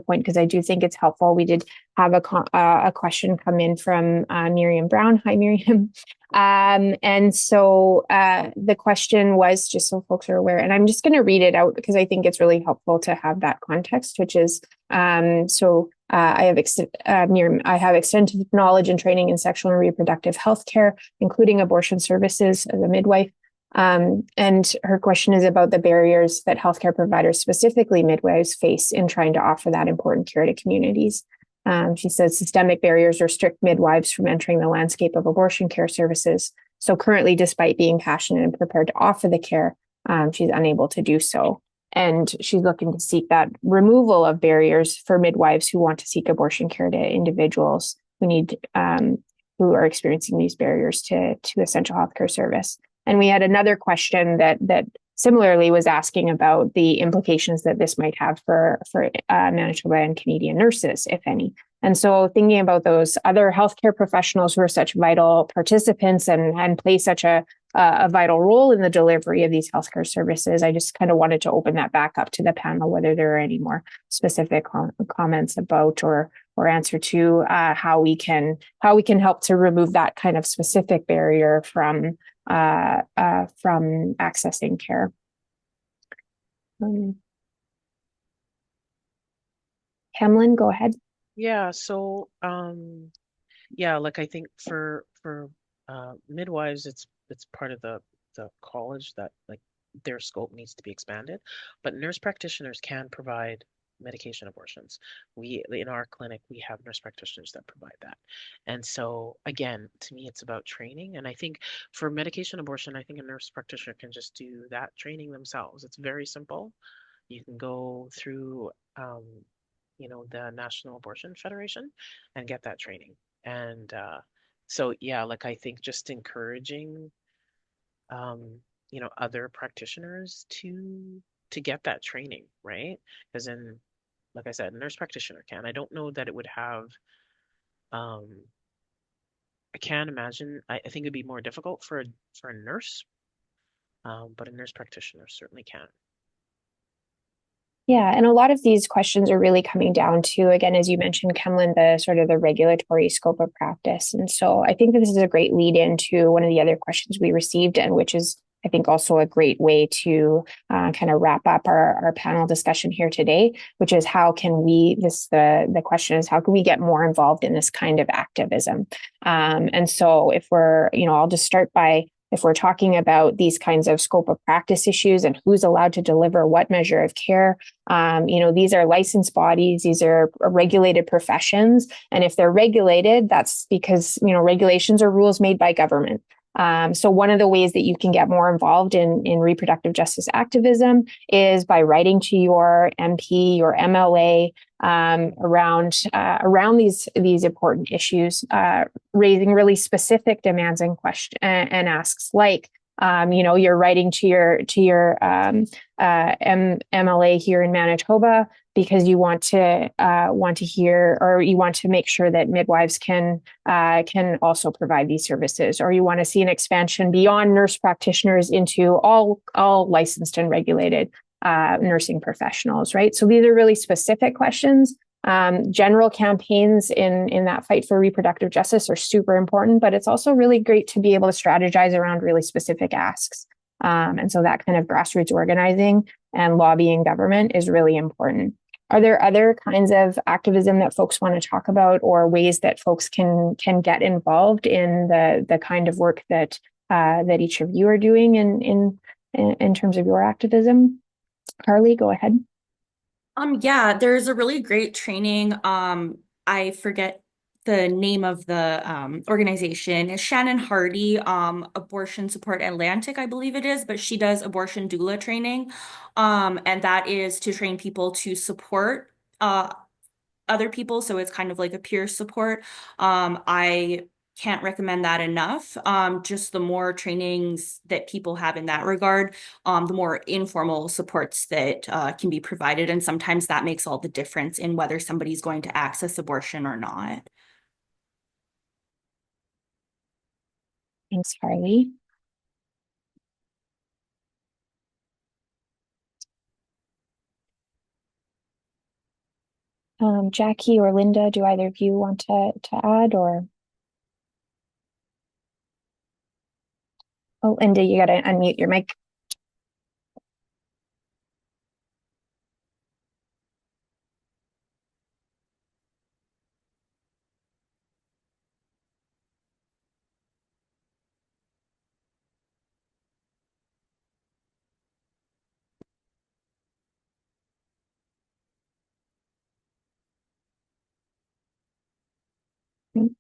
point, because I do think it's helpful. We did have a question come in from Miriam Brown. Hi, Miriam. And so the question was, just so folks are aware, and I'm just going to read it out because I think it's really helpful to have that context, which is, I have extensive knowledge and training in sexual and reproductive health care, including abortion services as a midwife. And her question is about the barriers that healthcare providers, specifically midwives, face in trying to offer that important care to communities. She says systemic barriers restrict midwives from entering the landscape of abortion care services. So currently, despite being passionate and prepared to offer the care, she's unable to do so. And she's looking to seek that removal of barriers for midwives who want to seek abortion care to individuals who are experiencing these barriers to essential healthcare service. And we had another question that similarly was asking about the implications that this might have for Manitoba and Canadian nurses, if any. And so thinking about those other healthcare professionals who are such vital participants and play such a vital role in the delivery of these healthcare services, I just kind of wanted to open that back up to the panel, whether there are any more specific comments about or answer to how we can help to remove that kind of specific barrier from accessing care. Kemlin, go ahead. Yeah, so yeah, like I think for midwives, it's part of the college that like their scope needs to be expanded, but nurse practitioners can provide medication abortions. We in our clinic we have nurse practitioners that provide that, and so again, to me, it's about training. And I think for medication abortion, I think a nurse practitioner can just do that training themselves. It's very simple. You can go through the National Abortion Federation and get that training. And so yeah, like I think just encouraging other practitioners to get that training, right? Because then, like I said, a nurse practitioner can. I don't know that it would have I can't imagine. I think it'd be more difficult for a nurse, but a nurse practitioner certainly can. Yeah, and a lot of these questions are really coming down to, again, as you mentioned, Kemlin, the sort of the regulatory scope of practice. And so I think that this is a great lead into one of the other questions we received, and which is, I think, also a great way to kind of wrap up our panel discussion here today, which is how can we, the question is, how can we get more involved in this kind of activism? And so if I'll just start by, if we're talking about these kinds of scope of practice issues and who's allowed to deliver what measure of care, these are licensed bodies, these are regulated professions. And if they're regulated, that's because, regulations are rules made by government. So one of the ways that you can get more involved in reproductive justice activism is by writing to your MP or MLA around these important issues, raising really specific demands and asks, like you're writing to your MLA here in Manitoba because you want to hear, or you want to make sure that midwives can also provide these services, or you want to see an expansion beyond nurse practitioners into all licensed and regulated nursing professionals, right? So these are really specific questions. General campaigns in that fight for reproductive justice are super important, but it's also really great to be able to strategize around really specific asks. And so that kind of grassroots organizing and lobbying government is really important. Are there other kinds of activism that folks want to talk about, or ways that folks can get involved in the kind of work that each of you are doing in terms of your activism? Harlie, go ahead. Yeah, there's a really great training. I forget the name of the organization. Is Shannon Hardy, Abortion Support Atlantic, I believe it is, but she does abortion doula training. And that is to train people to support other people. So it's kind of like a peer support. I can't recommend that enough. Just the more trainings that people have in that regard, the more informal supports that can be provided. And sometimes that makes all the difference in whether somebody's going to access abortion or not. Thanks, Harlie. Jacquie or Linda, do either of you want to add, or? Oh, Linda, you got to unmute your mic.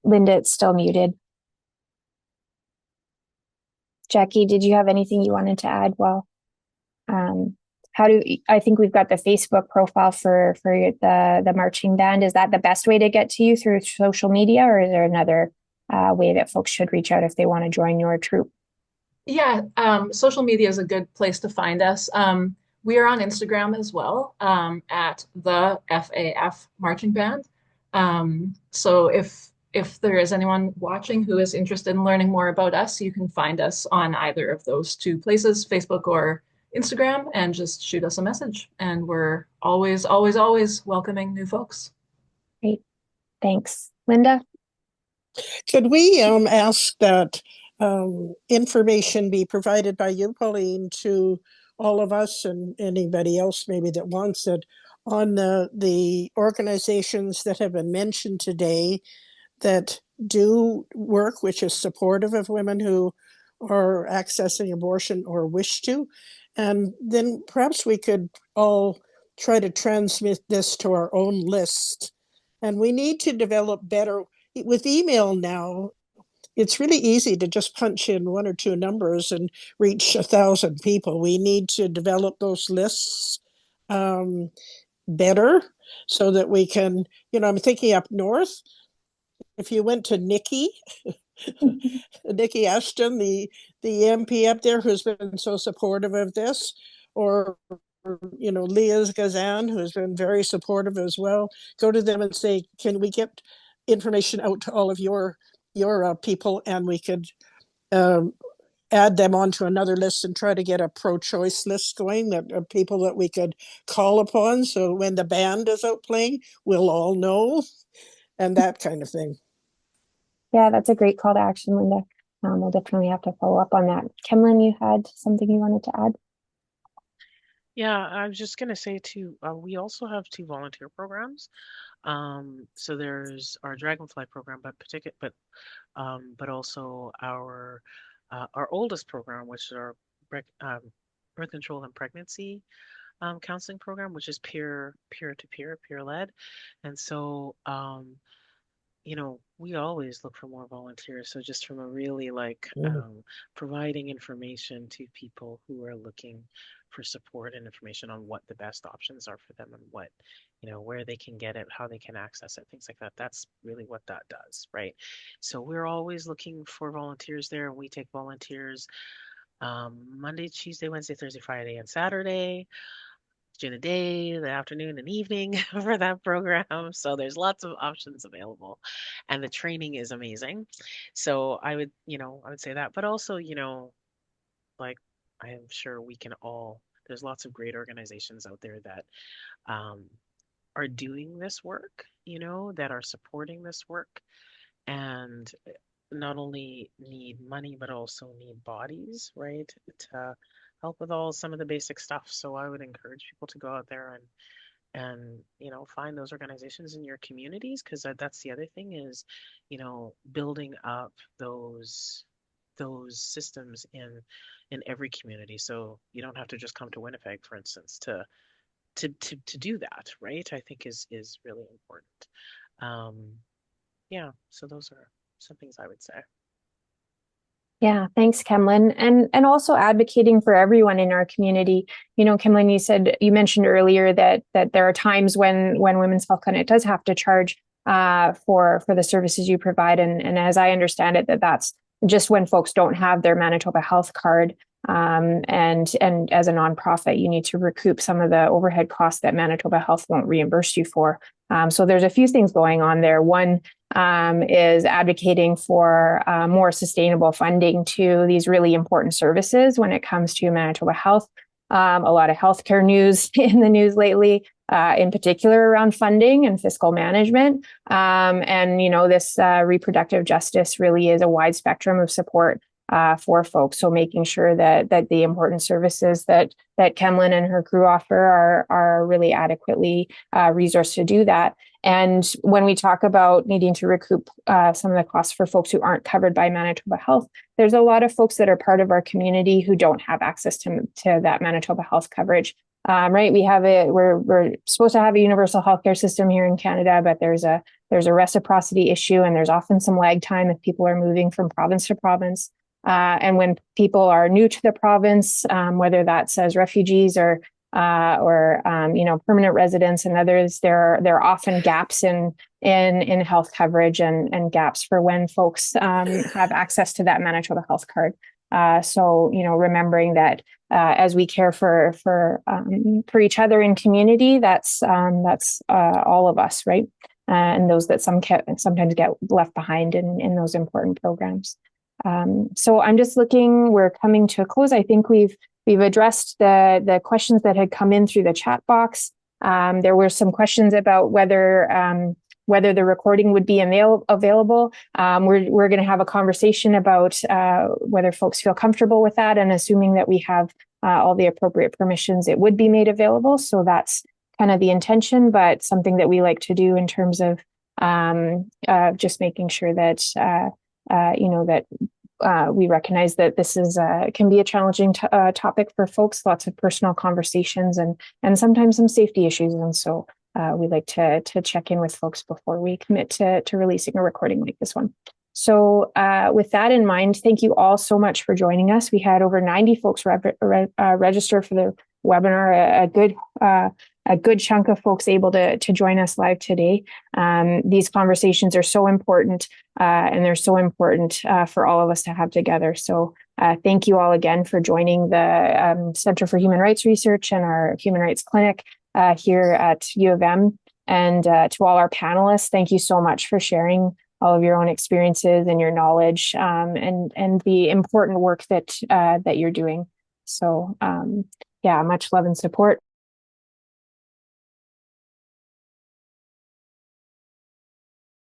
Linda, it's still muted. Jacquie, did you have anything you wanted to add? Well, I think we've got the Facebook profile for the marching band. Is that the best way to get to you, through social media, or is there another way that folks should reach out if they want to join your troop? Yeah, social media is a good place to find us. We are on Instagram as well, at the FAF Marching Band. So if there is anyone watching who is interested in learning more about us, you can find us on either of those two places, Facebook or Instagram, and just shoot us a message. And we're always, always, always welcoming new folks. Great. Thanks. Linda? Could we ask that information be provided by you, Pauline, to all of us and anybody else maybe that wants it on the organizations that have been mentioned today that do work which is supportive of women who are accessing abortion or wish to? And then perhaps we could all try to transmit this to our own list. And we need to develop better with email now. It's really easy to just punch in one or two numbers and reach 1,000 people. We need to develop those lists better so that we can, I'm thinking up north, if you went to Nikki Ashton, the MP up there who's been so supportive of this, or Leah Gazan, who's been very supportive as well, go to them and say, can we get information out to all of your people, and we could add them onto another list and try to get a pro-choice list going, that people that we could call upon, so when the band is out playing, we'll all know, and that kind of thing. Yeah, that's a great call to action, Linda. We'll definitely have to follow up on that. Kemlin, you had something you wanted to add? Yeah, I was just going to say too, we also have 2 volunteer programs. So there's our Dragonfly program, but also our oldest program, which is our birth control and pregnancy counseling program, which is peer-to-peer, peer-led. And so, we always look for more volunteers. So just from a really providing information to people who are looking for support and information on what the best options are for them and what, where they can get it, how they can access it, things like that. That's really what that does, right? So we're always looking for volunteers there, and we take volunteers Monday, Tuesday, Wednesday, Thursday, Friday, and Saturday during the day, the afternoon, and evening for that program. So there's lots of options available, and the training is amazing. So I would say that, but also, like I am sure we can all, there's lots of great organizations out there that are doing this work, that are supporting this work, and not only need money, but also need bodies, right, to help with some of the basic stuff. So I would encourage people to go out there and find those organizations in your communities, because that's the other thing is, building up those systems in every community. So you don't have to just come to Winnipeg, for instance, to do that, right? I think is really important. Yeah, so those are some things I would say. Yeah, thanks, Kemlin. And also advocating for everyone in our community. Kemlin, you mentioned earlier that there are times when Women's Health Clinic does have to charge for the services you provide. And as I understand it, that's just when folks don't have their Manitoba Health card. And as a nonprofit, you need to recoup some of the overhead costs that Manitoba Health won't reimburse you for. So there's a few things going on there. One is advocating for more sustainable funding to these really important services when it comes to Manitoba Health. A lot of healthcare news in the news lately, in particular around funding and fiscal management. This reproductive justice really is a wide spectrum of support for folks. So making sure that the important services that Kemlin and her crew offer are really adequately resourced to do that. And when we talk about needing to recoup some of the costs for folks who aren't covered by Manitoba Health, there's a lot of folks that are part of our community who don't have access to that Manitoba Health coverage. Right? We're supposed to have a universal healthcare system here in Canada, but there's a reciprocity issue, and there's often some lag time if people are moving from province to province. And when people are new to the province, whether that's as refugees or permanent residents and others, there are often gaps in health coverage and gaps for when folks have access to that Manitoba Health card. So remembering that as we care for each other in community, that's all of us, right? and those that sometimes get left behind in those important programs. So I'm just looking, we're coming to a close. I think we've addressed the questions that had come in through the chat box. There were some questions about whether the recording would be available. We're going to have a conversation about whether folks feel comfortable with that, and assuming that we have all the appropriate permissions, it would be made available. So that's kind of the intention, but something that we like to do in terms of just making sure that we recognize that this is can be a challenging topic for folks, lots of personal conversations and sometimes some safety issues. And so we like to check in with folks before we commit to releasing a recording like this one. So with that in mind, thank you all so much for joining us. We had over 90 folks register for the webinar, a good chunk of folks able to join us live today. These conversations are so important, and they're so important for all of us to have together. So thank you all again for joining the Center for Human Rights Research and our Human Rights Clinic here at U of M. And to all our panelists, thank you so much for sharing all of your own experiences and your knowledge, and the important work that you're doing. So yeah, much love and support.